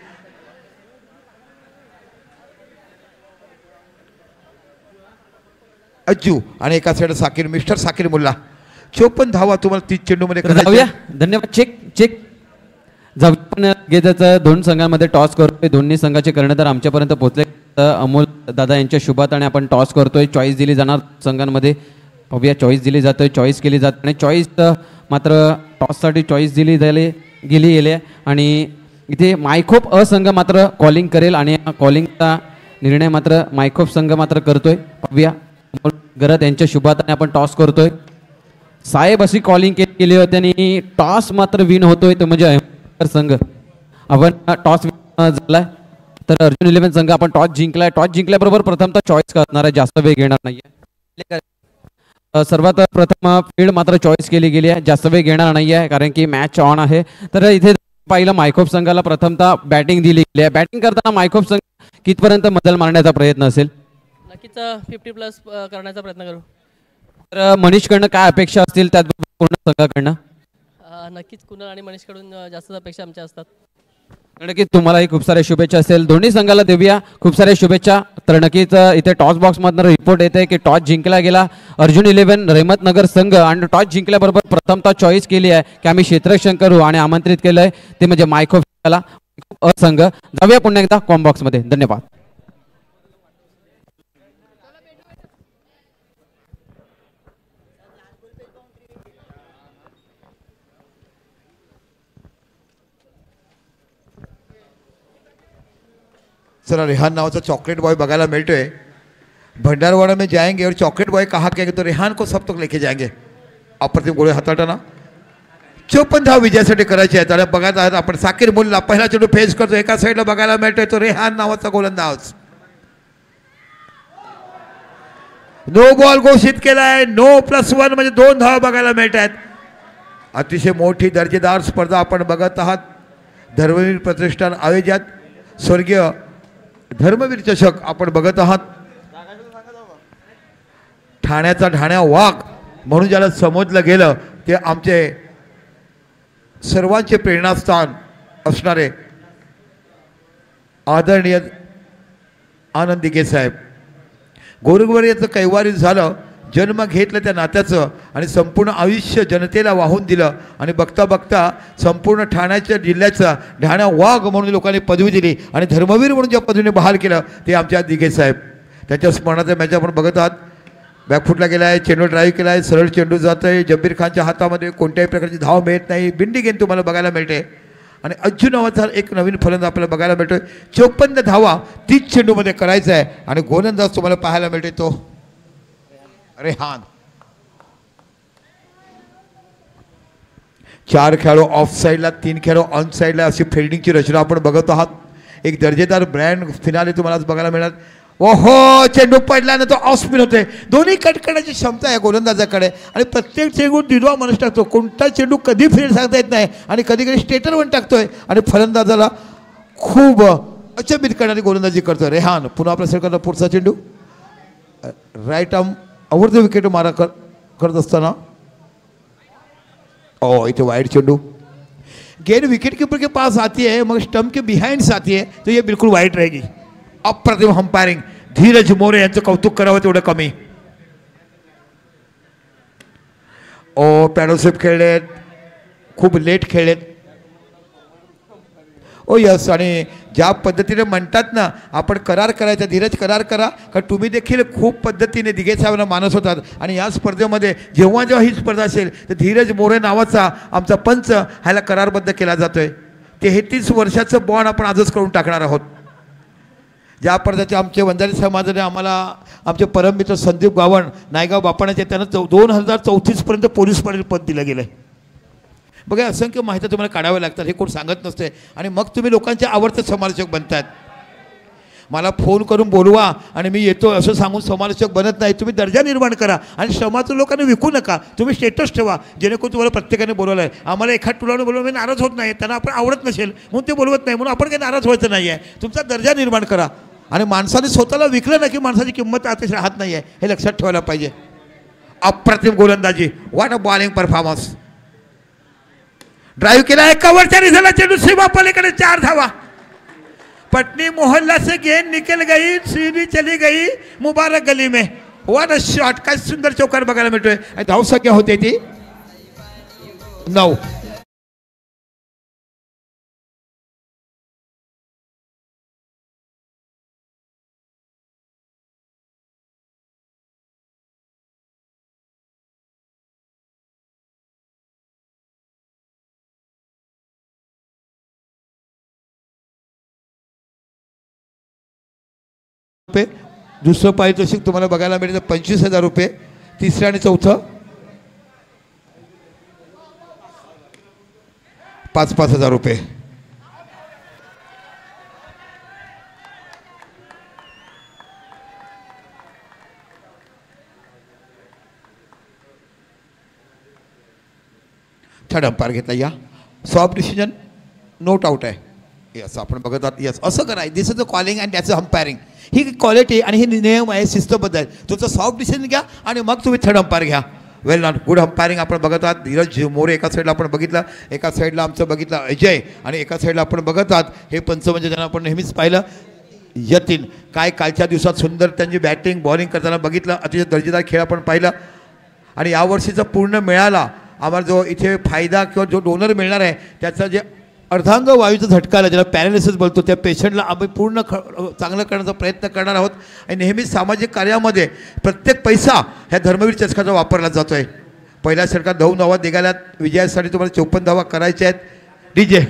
अज्जू आणि एका साईड साकीर, मिस्टर साकीर मुल्ला. 54 धावा तुम्हाला 30 चेंडूमध्ये जाऊया. धन्यवाद. चेक जाऊया. घेताचं दोन संघांमध्ये टॉस करतोय. दोन्ही संघाचे कर्णधार आमच्यापर्यंत पोहोचले. अमोल दादा यांच्या शुभात आणि आपण टॉस करतोय. चॉईस दिली जाणार संघांमध्ये. बघूया चॉईस दिली जातोय. चॉईस केली जात आणि चॉईस मात्र टॉससाठी चॉईस दिली गेली आणि इथे मायखोप संघ मात्र कॉलिंग करेल आणि कॉलिंगचा निर्णय मात्र मायखोप संघ मात्र करतोय. बघूया गरज यांच्या शुभात आपण टॉस करतोय. साहेब अशी कॉलिंग केली होती आणि टॉस मात्र विन होतोय तो म्हणजे अहमदनगर संघ. आपण टॉस झालाय तर अर्जुन 11 संघ आपण टॉस जिंकलाय. टॉस जिंकल्याबरोबर प्रथमतः चॉईस करणार आहे. जास्त वेळ घेणार नाहीये. सर्वात प्रथम फील्ड मात्र चॉईस केली गेली आहे. जास्त वेळ घेणार नाही आहे कारण की मॅच ऑन आहे. तर इथे पाहिलं मायखोप संघाला प्रथमतः बॅटिंग दिली गेली आहे. बॅटिंग करताना मायखोप संघ कितपर्यंत मजल मारण्याचा प्रयत्न असेल? नक्कीच 50+ करण्याचा प्रयत्न करू. तर मनीषकडनं काय अपेक्षा असतील त्यात पूर्ण संघाकडनं? नक्कीच कुणाल आणि मनीषकडून जास्त अपेक्षा आमच्या असतात. नक्कीच तुम्हालाही खूप साऱ्या शुभेच्छा असेल. दोन्ही संघाला देऊया खूप साऱ्या शुभेच्छा. तर नक्कीच इथे टॉस बॉक्समधनं रिपोर्ट येते की टॉस जिंकला गेला. अर्जुन 11 रहमतनगर संघ आणि टॉस जिंकल्याबरोबर प्रथमतः चॉईस केली आहे की आम्ही क्षेत्ररक्षण करू आणि आमंत्रित केलं आहे ते म्हणजे मायखोप संघ. जाऊया पुन्हा एकदा कॉम बॉक्समध्ये. धन्यवाद. चला रेहान नावाचा चॉकलेट बॉय बघायला मिळतोय. भंडारवाड़ा में जाएंगे और चॉकलेट बॉय कहा कहेंगे तो रेहान को सब तक लेके जाएंगे. अप्रतिम गोळे हाताळताना 54 धाव विजयासाठी करायचे आहेत. आणि बघत आहात आपण साकीर मुल्ला पहिला चेंडू फेस करतो. एका साईडला बघायला मिळतोय तो रेहान नावाचा गोलंदाज. नो बॉल घोषित केलाय. नो +1 म्हणजे 2 धावा बघायला मिळत आहेत. अतिशय मोठी दर्जेदार स्पर्धा आपण बघत आहात. धर्मवीर प्रतिष्ठान आयोजित स्वर्गीय धर्मवीर चषक आपण बघत आहात. ठाण्याचा ठाण्या वाघ म्हणून ज्याला समजलं गेलं ते आमचे सर्वांचे प्रेरणास्थान असणारे आदरणीय आनंद दिघे साहेब. गोरगरिबाचं कैवारी झालं, जन्म घेतलं त्या नात्याचं आणि संपूर्ण आयुष्य जनतेला वाहून दिलं आणि बघता बघता संपूर्ण ठाण्याच्या जिल्ह्याचा ठाण्या वाघ म्हणून लोकांनी पदवी दिली आणि धर्मवीर म्हणून ज्या पदवीने बहाल केलं ते आमच्या दिघे साहेब. त्याच्या स्मरणाचा मॅच आपण बघत आहात. बॅकफुटला गेला आहे, चेंडू ड्राईव्ह केला आहे, सरळ चेंडू जात आहे. जब्बीर खानच्या हातामध्ये कोणत्याही प्रकारची धाव मिळत नाही. बिंडी गेंद तुम्हाला बघायला मिळते आणि अज्जू नावाचा एक नवीन फलंदाज आपल्याला बघायला मिळतोय. 54 धावा 30 चेंडूमध्ये करायचा आहे आणि गोलंदाज तुम्हाला पाहायला मिळते तो रेहान. 4 खेळाडू ऑफ साईडला, 3 खेळाडू ऑन साईडला अशी फिल्डिंगची रचना आपण बघत आहात. एक दर्जेदार ब्रँड फिनाले तुम्हाला आज बघायला मिळणार. ओहो, चेंडू पडला ना तो ऑफ स्पिन होते. दोन्ही कट करण्याची क्षमता आहे गोलंदाजाकडे आणि प्रत्येक चेंडू दिडवा माणूस टाकतो. कोणता चेंडू कधी फील्ड सांगता येत नाही आणि कधी कधी स्टेटरवर टाकतोय आणि फलंदाजाला खूप अचंबित करणारी गोलंदाजी करतोय रेहान. पुन्हा आपल्या सरकारला पुढचा चेंडू right arm over the wicket मारा करत असताना इथे वाइड चेंडू. गेंद विकेट कीपर के पास आती है मगर स्टंप के बिहाइंड से आती है तो ये बिल्कुल वाइड रहेगी. अप्रतिम अंपायरिंग. धीरज मोरे यांचं कौतुक करावं तेवढं कमी. पॅडोसेप खेळलेत, खूप लेट खेळलेत. यस, आणि ज्या पद्धतीने म्हणतात ना आपण करार करायचा, धीरज करार करा, कारण तुम्ही देखील खूप पद्धतीने दिघे साहेबांना मानत होतात आणि या स्पर्धेमध्ये जेव्हा जेव्हा ही स्पर्धा असेल तर धीरज मोरे नावाचा आमचा पंच ह्याला करारबद्ध केला जातोय. 33 वर्षाचं बॉन्ड आपण आजच करून टाकणार आहोत. ज्या पद्धतीचे आमचे वंजारी समाजाने आम्हाला आमचे परममित्र संदीप गावण नायगाव बापाण्याचे त्यांना 2034 पर्यंत पोलीस पाटील पद दिलं गेलं आहे. बघा, असंख्य माहिती तुम्हाला काढाव्या लागतात, हे कोण सांगत नसते आणि मग तुम्ही लोकांचे आवडते समालोचक बनतात. मला फोन करून बोलवा आणि मी येतो असं सांगून समालोचक बनत नाही. तुम्ही दर्जा निर्माण करा आणि श्रमाचं लोकांना विकू नका. तुम्ही स्टेटस ठेवा जेणेकरून तुम्हाला प्रत्येकाने बोलवलं आहे. आम्हाला एखाद टुलाने बोलवलं मी नाराज होत नाही, त्यांना आपण आवडत नसेल म्हणून ते बोलवत नाही, म्हणून आपण काही नाराज व्हायचं नाही आहे. तुमचा दर्जा निर्माण करा आणि माणसाने स्वतःला विकलं ना की माणसाची किंमत अतिशय राहत नाही आहे, हे लक्षात ठेवायला पाहिजे. अप्रतिम गोलंदाजी, what a bowling performance. Drive केला है, कवरच्या रिझल्टला चेंडू सीमा पलीकडे 4 धावा. पटनी मोहल्ला से गेंद निकल गई, सीधी चली गई मुबारक गली में. What a shot. काय सुंदर चौकार बघायला मिळतोय. धाव संख्या होते ती 9. दुसरं पारितोषिक तुम्हाला बघायला मिळेल 25,000 रुपये. तिसरं आणि चौथं 5,000 रुपये. थर्ड अंपायर घेतला. या सॉफ्ट डिसिजन, नोट आउट आहे. यस, आपण बघत आहात. यस, असं करायचं. This is the calling and that's umpiring. ही क्वालिटी आणि ही नियम आहे, शिस्तबद्ध आहे. तुमचं सॉफ्ट डिसिजन घ्या आणि मग तुम्ही थर्ड अंपायर घ्या. वेल नॉट, गुड अंपायरिंग आपण बघत आहात. धीरज मोरे एका साईडला आपण बघितलं, एका साईडला आमचं बघितलं अजय आणि एका साईडला आपण बघत आहात हे पंच म्हणजे ज्यांना आपण नेहमीच पाहिलं यतीन. काय कालच्या दिवसात सुंदर त्यांची बॅटिंग बॉलिंग करताना बघितलं. अतिशय दर्जेदार खेळ आपण पाहिलं आणि यावर्षीचा पूर्ण मेळाला आम्हाला जो इथे फायदा किंवा जो डोनर मिळणार आहे त्याचा जे अर्धांग वायूचा झटका आला ज्याला पॅरालिसिस बोलतो त्या पेशंटला आम्ही पूर्ण चांगलं करण्याचा प्रयत्न करणार आहोत. आणि नेहमीच सामाजिक कार्यामध्ये प्रत्येक पैसा ह्या धर्मवीर चषकाचा वापरला जातो आहे. पहिल्या षटकात 9 धावा निघाल्यात. विजयासाठी तुम्हाला 54 धावा करायच्या आहेत. डीजे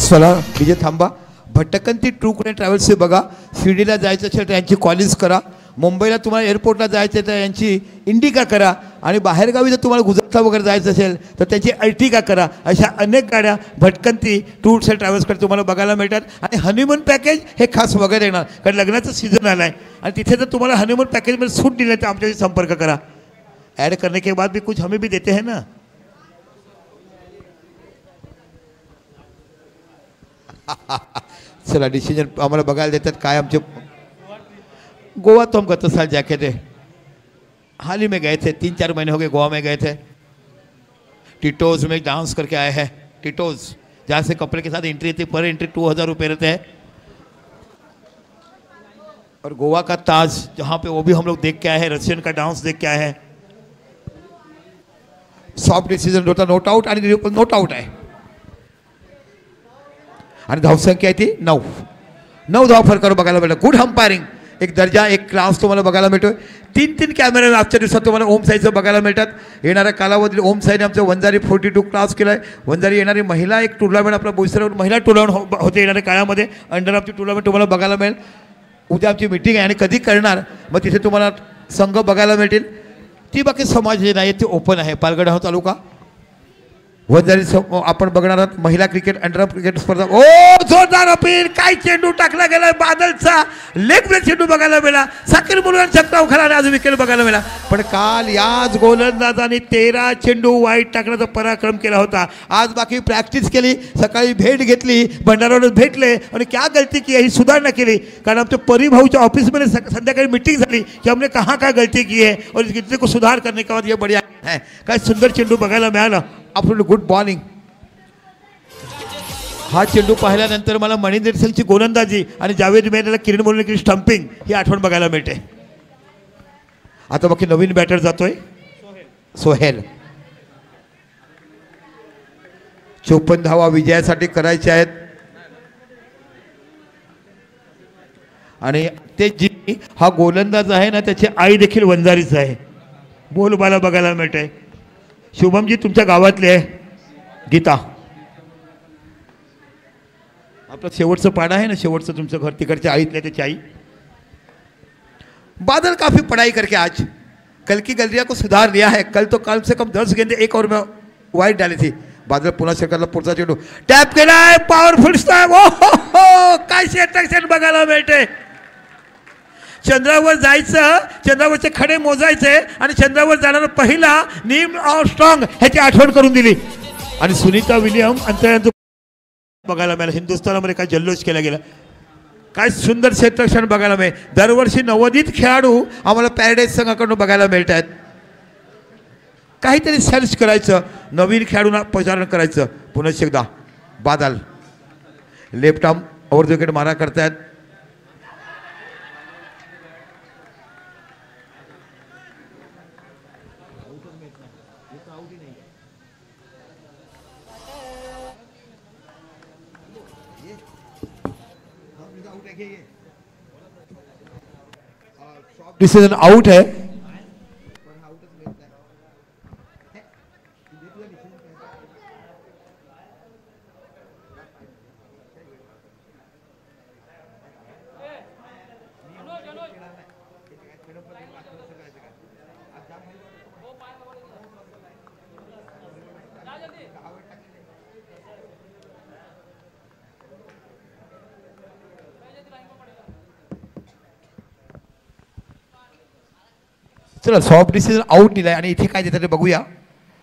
चला विजय थांबा. भटकंती टूर आणि ट्रॅव्हल्सचे बघा. शिर्डीला जायचं असेल तर यांची कॉलिंग्स करा. मुंबईला तुम्हाला एअरपोर्टला जायचं तर यांची इंडिका करा. आणि बाहेरगावी जर तुम्हाला गुजरातला वगैरे जायचं असेल तर त्यांची अर्टिगा करा. अशा अनेक गाड्या भटकंती टूर्स अँड ट्रॅव्हल्सकडे तुम्हाला बघायला मिळतात. आणि हनीमून पॅकेज हे खास वगैरे येणार, कारण लग्नाचं सीझन आला आहे आणि तिथे जर तुम्हाला हनीमून पॅकेजमध्ये सूट दिलं तर आमच्याशी संपर्क करा. ऐड करने के बाद भी कुछ हमें भी देते हैं ना. चला डिसीजन आम्हाला बघायला देतात काय आमचे. गोवा तो हम गत साल जाके थे, हाल ही में गए थे, 3-4 महीने हो गए गोवा में गए थे. टिटोज में डांस करके आए हैं. टिटोज जहाँ से कपड़े के साथ एंट्री थी, पर एंट्री 2000 रुपये रहते हैं. और गोवा का ताज जहाँ पे वो भी हम लोग देख के आए हैं, रशियन का डांस देख के आए हैं. सॉफ्ट डिसिजन होता, नोट आउट आणि नोट आउट आहे. आणि धावसंख्या आहे ती 9 धाव फरकावर बघायला मिळतं. गुड अंपायरिंग, एक दर्जा, एक क्लास तुम्हाला बघायला मिळतोय. 3 कॅमेरे आजच्या दिवसात तुम्हाला ओम साईचं बघायला मिळतात. येणाऱ्या कालावधीत ओम साईने आमचं वंजारी 42 क्लास केला आहे. वंजारी येणारी महिला एक टुर्नामेंट आपला बोईसरवर महिला टुर्नामेंट होते येणाऱ्या काळामध्ये. अंडर ऑफची टुर्नामेंट तुम्हाला बघायला मिळेल. उद्या आमची मिटिंग आहे आणि कधी करणार मग तिथे तुम्हाला संघ बघायला मिळतील. ती बाकी समाज जे नाही ते ओपन आहे. पालघर तालुका वंजारी आपण बघणार आहात महिला क्रिकेट अंडर क्रिकेट स्पर्धा. ओ जोरदार अपील, काय चेंडू टाकला गेला बादलचा. लेग ब्रेक चेंडू बघायला मिळाला. साकीर मुलगान चक्राव खरा आणि आज विकेट बघायला मिळाला. पण काल याच गोलंदाजाने 13 चेंडू वाईट टाकण्याचा पराक्रम केला होता. आज बाकी प्रॅक्टिस केली, सकाळी भेट घेतली, भंडारवाडीत भेटले आणि क्या गलती की ही सुधारणा केली. कारण आमच्या परिभाऊच्या ऑफिसमध्ये संध्याकाळी मीटिंग झाली की हमने कहाँ काय गलती की है और इतने को सुधार करने के बाद ये बढ़िया है. काय सुंदर चेंडू बघायला मिळाला. आपण गुड बॉलिंग. हा चेंडू पाहिल्यानंतर मला मणिंदर सिंगची गोलंदाजी आणि जावेद मेहराला किरण मोरेची स्टंपिंग ही आठवण बघायला मिळते. आता बाकी नवीन बॅटर जातोय सोहेल. 54 धावा विजयासाठी करायचे आहेत. आणि ते जी हा गोलंदाज आहे ना त्याची आई देखील वंजारीच आहे. बोलबाला बघायला मिळते. शुभमजी तुमच्या गावातले आहे गीता. आपलं शेवटचं पाडा आहे ना, शेवटचं तुमचं घर तिकडच्या आईतले त्याची आई. बादल काफी पढ़ाई करके आज कल की गलतियां को सुधार लिया है. कल तो कम से कम 10 गेंदे 1 ओवर में वाइड डाली थी. बादल पुन्हा सरकारला पुढचा चेंडू टॅप केलाय. Powerful step. ओ हो काय अट्रॅक्शन बघायला मिळते. चंद्रावर जायचं, चंद्रावरचे खडे मोजायचे आणि चंद्रावर जाणारा पहिला नील आर्मस्ट्रॉंग ह्याची आठवण करून दिली. आणि सुनीता विलियम अंतराळाचं बघायला मिळालं. हिंदुस्थानामध्ये काय जल्लोष केला गेला. काय सुंदर क्षेत्ररक्षण बघायला मिळेल. दरवर्षी नवोदित खेळाडू आम्हाला पॅराडाईज संघाकडून बघायला मिळत आहेत. काहीतरी सर्च करायचं, नवीन खेळाडूंना प्रचारण करायचं. पुन्हा एकदा Badal left arm over the wicket मारा करतायत. डिसीजन आउट है. चला सॉफ्ट डिसिजन आउट दिलाय. आणि इथे काय देतात ते बघूया.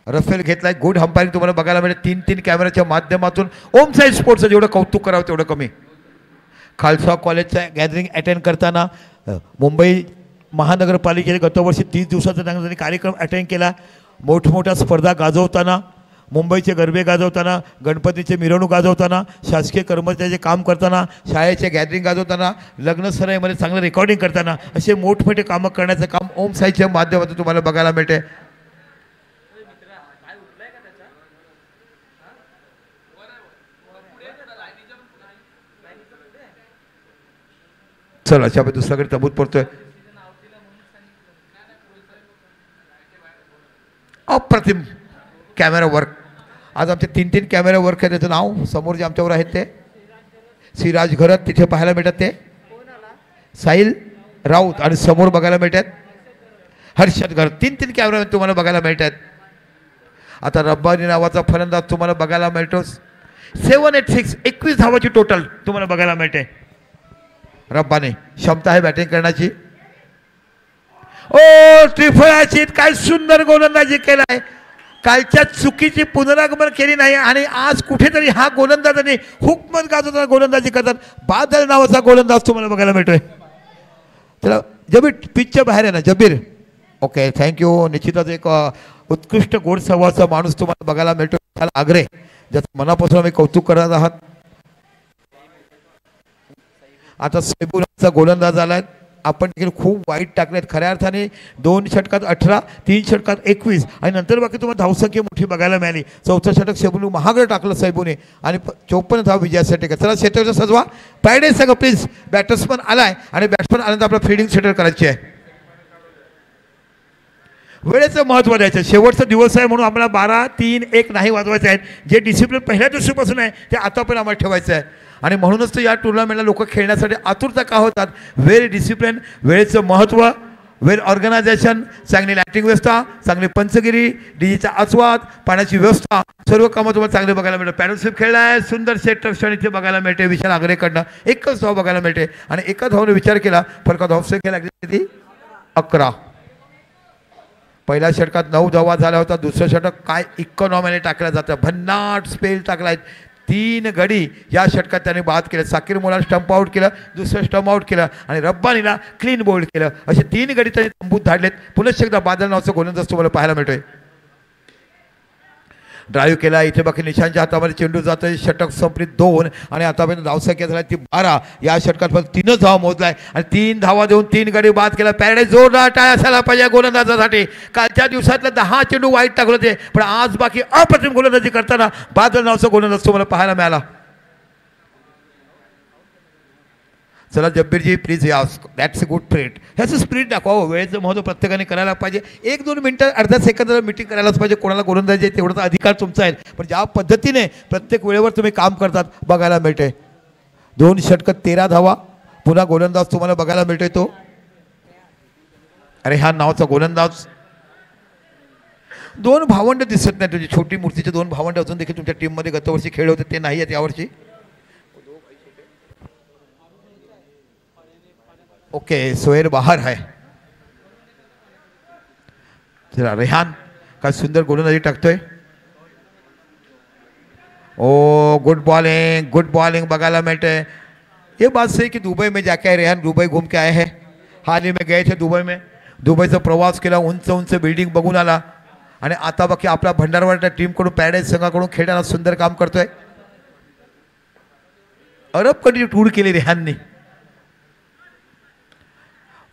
रफेल घेतलाय. गुड अंपायरिंग तुम्हाला बघायला मिळेल. 3 कॅमेऱ्याच्या माध्यमातून ओम साई स्पोर्ट्सचं जेवढं कौतुक करावं तेवढं कमी. खालसा कॉलेजच्या गॅदरिंग अटेंड करताना मुंबई महानगरपालिकेने गतवर्षी 30 दिवसाचा त्यांनी कार्यक्रम अटेंड केला. मोठमोठ्या स्पर्धा गाजवताना, मुंबईचे गरबे गाजवताना, गणपतीचे मिरवणूक गाजवताना, शासकीय कर्मचाऱ्याचे काम करताना, शाळेचे गॅदरिंग गाजवताना, लग्न सराईमध्ये चांगलं रेकॉर्डिंग करताना असे मोठमोठे कामं करण्याचं काम ओम साईच्या माध्यमातून तुम्हाला बघायला मिळते. चला अशा दुसऱ्याकडे तबूत पडतोय. अप्रतिम कॅमेरा वर्क. आज आमचे 3 कॅमेरे वर्क आहेत. त्याचं नाव समोर जे आमच्यावर आहेत ते श्रीराज घरत तिथे पाहायला मिळतात, ते साहिल राऊत आणि समोर बघायला मिळतात हर्षद घरत. 3 कॅमेरे तुम्हाला बघायला मिळतात. आता रब्बानी नावाचा फलंदाज तुम्हाला बघायला मिळतो. 786 21 धावाची टोटल तुम्हाला बघायला मिळते. रब्बानी क्षमता आहे बॅटिंग करण्याची. ओ त्रिफळाची काय सुंदर गोलंदाजी केलाय. कालच्या चुकीची पुनरागमन केली नाही आणि आज कुठेतरी हा गोलंदाजाने हुकमत गाजवताना गोलंदाजी करतात. बादल नावाचा गोलंदाज तुम्हाला बघायला मिळतोय. चला जबीर पिचच्या बाहेर आहे ना जबीर. Okay thank you. निश्चितच एक उत्कृष्ट गोड स्वभावाचा माणूस तुम्हाला बघायला मिळतो. त्याला आग्रे ज्याचं मनापासून आम्ही कौतुक करत आहात. आता सैबुलचा गोलंदाज आलाय. आपण देखील खूप वाईट टाकलेत खऱ्या अर्थाने. 2 षटकात 18, 3 षटकात 21 आणि नंतर बाकी तुम्हाला धावसंख्या मोठी बघायला मिळाली. 4थं षटक सैबुल महागडं टाकलं सैबूने आणि 54 धाव विजयासाठी. चला षटकाचा सजवा पॅरेडाईज संघ प्लीज. बॅटर्समन आलाय आणि बॅट्समन आल्यानंतर आपलं फिल्डिंग सेटल करायची आहे. वेळेचं महत्त्व द्यायचं. शेवटचा दिवस आहे म्हणून आम्हाला 12, 3, 1 नाही वाजवायचे आहेत. जे डिसिप्लिन पहिल्या दिवशीपासून आहे ते आता पण आम्हाला ठेवायचं आहे. आणि म्हणूनच तर या टुर्नामेंटला लोक खेळण्यासाठी आतुरता का होतात. वेल डिसिप्लिन, वेळेचं महत्त्व, वेल ऑर्गनायझेशन, चांगली लॅटिंग व्यवस्था, चांगली पंचगिरी, डीजीचा आस्वाद, पाण्याची व्यवस्था, सर्व कामं तुम्हाला चांगले बघायला मिळतं. पॅडलशिप खेळला आहे. सुंदर सेट रक्षण इथे बघायला मिळते. विशाल आग्रेकडनं 1च धाव बघायला मिळते आणि 1 धावने विचार केला फरका धावसंख्या लागली ती 11. पहिल्या षटकात 9 धावा झाल्या होता. दुसरं षटक काय इकॉनॉमीने टाकलं जातं. भन्नाट स्पेल टाकलाय. 3 गडी या षटकात त्याने बाद केले. साकीर मोला स्टंप आउट केलं, दुसरं स्टंप आउट केलं आणि रब्बानीला क्लीन बोल्ड केलं. असे 3 गडी त्यांनी तंबूत धाडलेत. पुनश्च एकदा बादल नावाचं गोलंदाज तुम्हाला पाहायला मिळतोय. ड्राईव्ह केला. इथे बाकी निशांच्या हातामध्ये चेंडू जातोय. षटक संपली 2 आणि आतापर्यंत धावसंख्या झाली ती 12. या षटकात फक्त 3च धावा मोजलाय आणि 3 धावा देऊन 3 गडी बाद केला. पॅरेडाईज जोरदार टाळ्या असायला पाहिजे गोलंदाजासाठी. कालच्या दिवसातलं 10 चेंडू वाईट टाकलं होते पण आज बाकी अप्रतिम गोलंदाजी करताना बादल नावाचा गोलंदाज तुम्हाला पाहायला मिळाला. चला जब्बीरजी प्लीज या. That's a good trait. ह्याचं स्पिरिट दाखवावं. वेळेचं महत्त्व प्रत्येकाने करायला पाहिजे. 1-2 मिनटं अर्ध्या सेकंदाला मीटिंग करायलाच पाहिजे. कोणाला गोलंदाजी आहे तेवढाचा अधिकार तुमचा आहे. पण ज्या पद्धतीने प्रत्येक वेळेवर तुम्ही काम करतात बघायला मिळते. 2 षटकात 13 धावा. पुन्हा गोलंदाज तुम्हाला बघायला मिळतोय तो अरे हा नावाचा गोलंदाज. 2 भावंड दिसत नाही तुझी. छोटी मूर्तीचे 2 भावंड अजून देखील तुमच्या टीममध्ये गतवर्षी खेळ होते ते नाही आहेत यावर्षी. ओके सोहेल बाहर है. चला रेहान काय सुंदर गोलंदाजी टाकतोय. ओ गुड बॉलिंग बघायला मिळते. ये बात सही कि दुबई में जाके आए रेहान. दुबई घूम के आए हैं. हाल ही में गए थे दुबई में. दुबईचा प्रवास केला. उंच बिल्डिंग बघून आला आणि आता बाकी आपला भंडारवाडा टीमकडून पॅरेडाईज संघाकडून खेळताना सुंदर काम करतोय. अरब कंट्री टूर केली रेहाननी.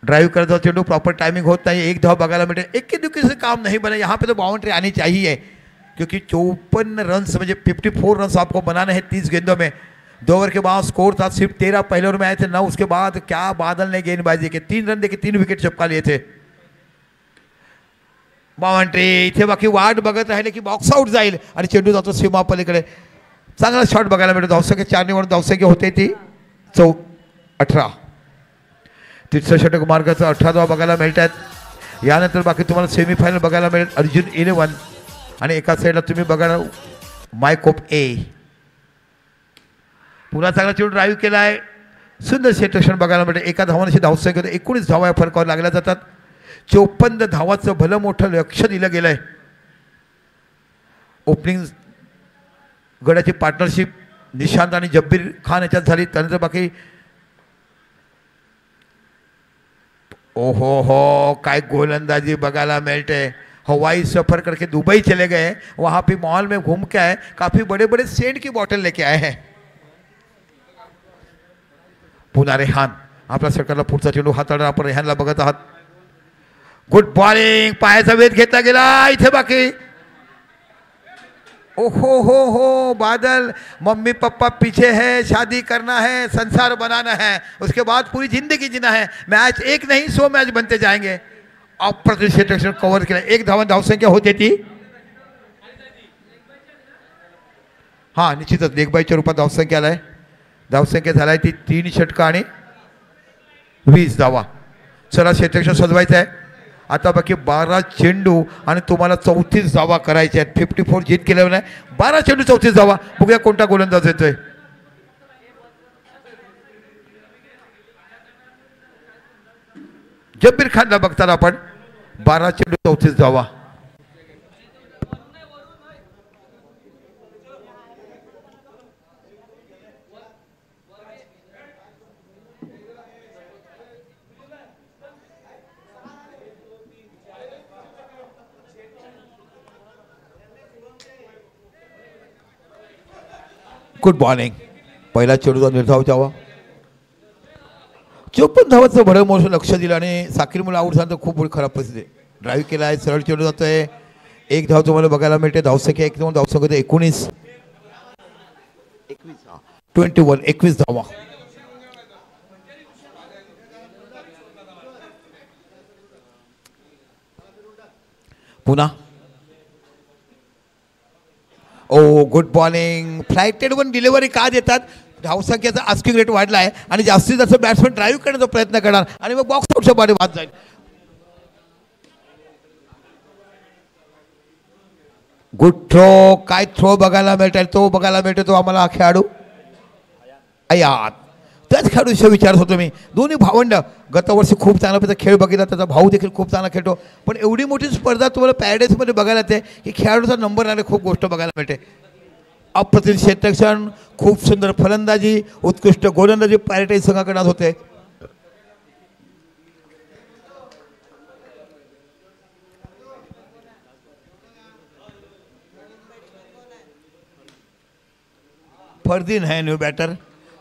ड्राइव करता चेंडू प्रॉपर टाइमिंग होता है. 1 धाव बघायला मिले. एक दुखी से काम नहीं बना. यहाँ पे तो बाउंड्री आनी चाहिए क्योंकि 54 रन्स म्हणजे 54 रन्स आपको बनाने हैं 30 गेंदों में. 2 ओवर के बाद स्कोर था सिर्फ 13. पहले ओवर में आए थे 9. उसके बाद क्या बादल ने गेंदबाजी की. 3 रन देके 3 विकेट चपका लिए थे. बाउंड्री इथे बाकी वाट बघत राहिले की बॉक्स आउट जाईल आणि चेंडू जातो सीमा पलीकडे. चांगला शॉट बघायला मिळतो. धावसंख्या 4 निवडून धावसंख्या होते ती 18. तिसरं षटक मार्गाचं 18 धावा बघायला मिळतात. यानंतर बाकी तुम्हाला सेमीफायनल बघायला मिळेल. अर्जुन 11 आणि एका साईडला तुम्ही बघा मायकोप ए. पुन्हा चांगला चेंडू ड्राईव्ह केला आहे. सुंदर क्षेत्ररक्षण बघायला मिळते. एका धावांची धावसंख्या 19 धावा या फरकावर लागल्या जातात. 54 धावाचं भलं मोठं लक्ष दिलं गेलंय. ओपनिंग गड्याची पार्टनरशिप निशांत आणि जब्बीर खान याच्यात झाली. त्यानंतर बाकी ओहो हो काय गोलंदाजी बघायला मिलते। हवाई सफ़र करके दुबई चले गए, वहाँ पे मॉल में घूम के आए, काफ़ी बड़े बड़े सेंट की बॉटल लेके आए हैं। पुन्हा रेहान आपल्या सरकारला पुढचा चेंडू हाताळणार, आपण रेहानला बघत आहात। गुड बॉलिंग, पायाचा वेध घेतला गेला इथे बाकी। ओहो हो बादल, मम्मी पापा पीछे है, शादी करना है, संसार बनाना है, उसके बाद पूरी जिंदगी जीना है। मैच एक नहीं 100 मैच बनते जाएंगे। अप्रतिम क्षेत्ररक्षण कव्हर केलं, 1 धावसंख्या होते ती हां निश्चितच लेगबाईच्या रूपात धावसंख्या आला आहे. धावसंख्या झाला आहे ती 3 षटकं आणि 20 धावा. चला क्षेत्ररक्षण सजवायचं आहे. आता बाकी 12 चेंडू आणि तुम्हाला 34 धावा करायच्या आहेत. 54 जीत केलेलं नाही. 12 चेंडू 34 धावा. बघूया कोणता गोलंदाज येतोय. जब्बीर खानला बघताना आपण 12 चेंडू 34 धावा. Good morning. पहिला चेंडूचा निर्धाव धावा. 54 धावाचं भडं मोठं लक्ष दिलं आणि साकीर मुलं आऊट झालं तर खूप खराब परिस्थिती. ड्राईव्ह केला आहे. सरळ चेंडू जातोय. 1 धाव तुम्हाला बघायला मिळते. धावसंख्या 1 धावसंख्या 19 21 धावा. पुन्हा oh good morning. Flighted one delivery का देतात. धावसंख्येचा आस्किंग रेट वाढला आहे आणि जास्तीत जास्त बॅट्समॅन ड्राईव्ह करण्याचा प्रयत्न करणार आणि मग बॉक्स आउटच्या बाहेर बाद जाईल. Good throw. काय थ्रो बघायला मिळतोय. तो बघायला मिळतो तो आम्हाला खेळाडू आयात. त्याच खेळाडूविषयी विचारत होतो मी. दोन्ही भावंड गतवर्षी खूप चांगला प्रकारचा खेळ बघितला. त्याचा भाऊ देखील खूप चांगला खेळतो. पण एवढी मोठी स्पर्धा तुम्हाला पॅराडाईजमध्ये बघायला येते की खेळाडूचा नंबर आले खूप गोष्ट बघायला मिळते. अप्रतिम क्षेत्ररक्षण, खूप सुंदर फलंदाजी, उत्कृष्ट गोलंदाजी पॅराडाईज संघाकडे होते. फरदीन है न्यू बैटर.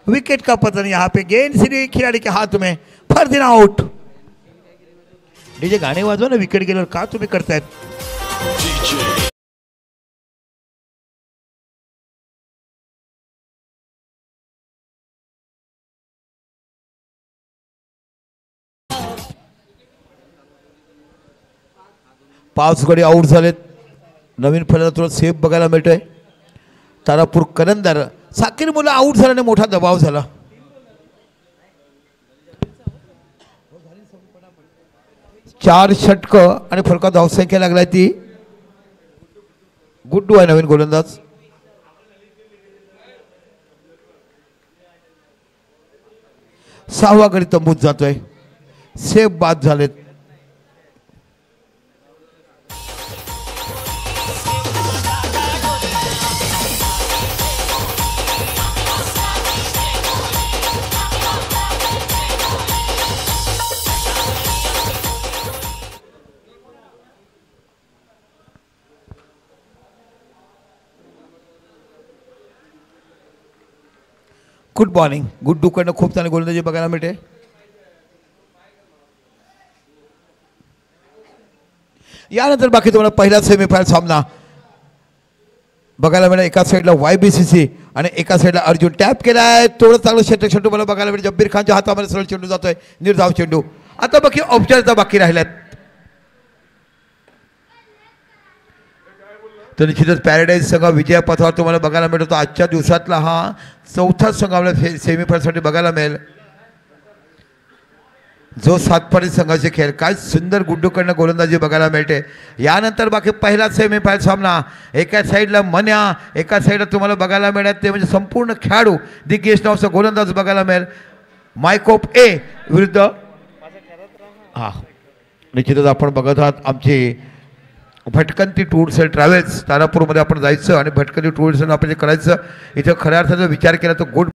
विकेट का पतन यहाँ पे. गेंद सीधी खिलाड़ी के हाथ में. फरदीन आउट. डीजे गाणे वाजवा ना. विकेट गेल्यावर का तुम्ही करतायत. पाच गडी आउट झालेत. नवीन फलंदाज थोडं सेफ बघायला मिळतोय. तारापूर करंदर. साकीर मुलं आउट झाल्याने मोठा दबाव झाला. चार षटकं आणि फरका धावसंख्या लागलाय ती. गुड्डू आहे नवीन गोलंदाज. सहावा गडी तंबूत जातोय. सेफ बाद झालेत. Good morning. गुड्डूकडनं खूप चांगली गोलंदाजी बघायला मिळते. यानंतर बाकी तुम्हाला पहिला सेमीफायनल सामना बघायला मिळेल. एका साईडला YBCC आणि एका साईडला अर्जुन. टॅप केला आहे. थोडं चांगलं क्षेत्ररक्षण तुम्हाला बघायला मिळेल. जब्बीर खानच्या हातामध्ये सरळ चेंडू जातोय. निर्धाव चेंडू. आता बाकी ऑब्जर्वचा बाकी राहिल्यात. तर निश्चितच पॅराडाईज संघ विजयापथावर तुम्हाला बघायला मिळतो. आजच्या दिवसातला हा चौथा संघ आपल्याला सेमीफायनलसाठी बघायला मिळेल. जो सातपाडी संघाचे खेळ. काय सुंदर गुड्डूकडनं गोलंदाजी बघायला मिळते. यानंतर बाकी पहिला सेमीफायनल सामना. एका साईडला मन्या, एका साईडला तुम्हाला बघायला मिळत ते म्हणजे संपूर्ण खेळाडू दिग्गज नावाचा गोलंदाज बघायला मिळेल. मायकोप ए विरुद्ध हा निश्चितच आपण बघत आहात आमची भटकंती टूर्स अँड ट्रॅव्हल्स. तारापूरमध्ये आपण जायचं आणि भटकंती टूर्स आपण जे करायचं. इथं खऱ्या अर्थाचा विचार केला तर गुड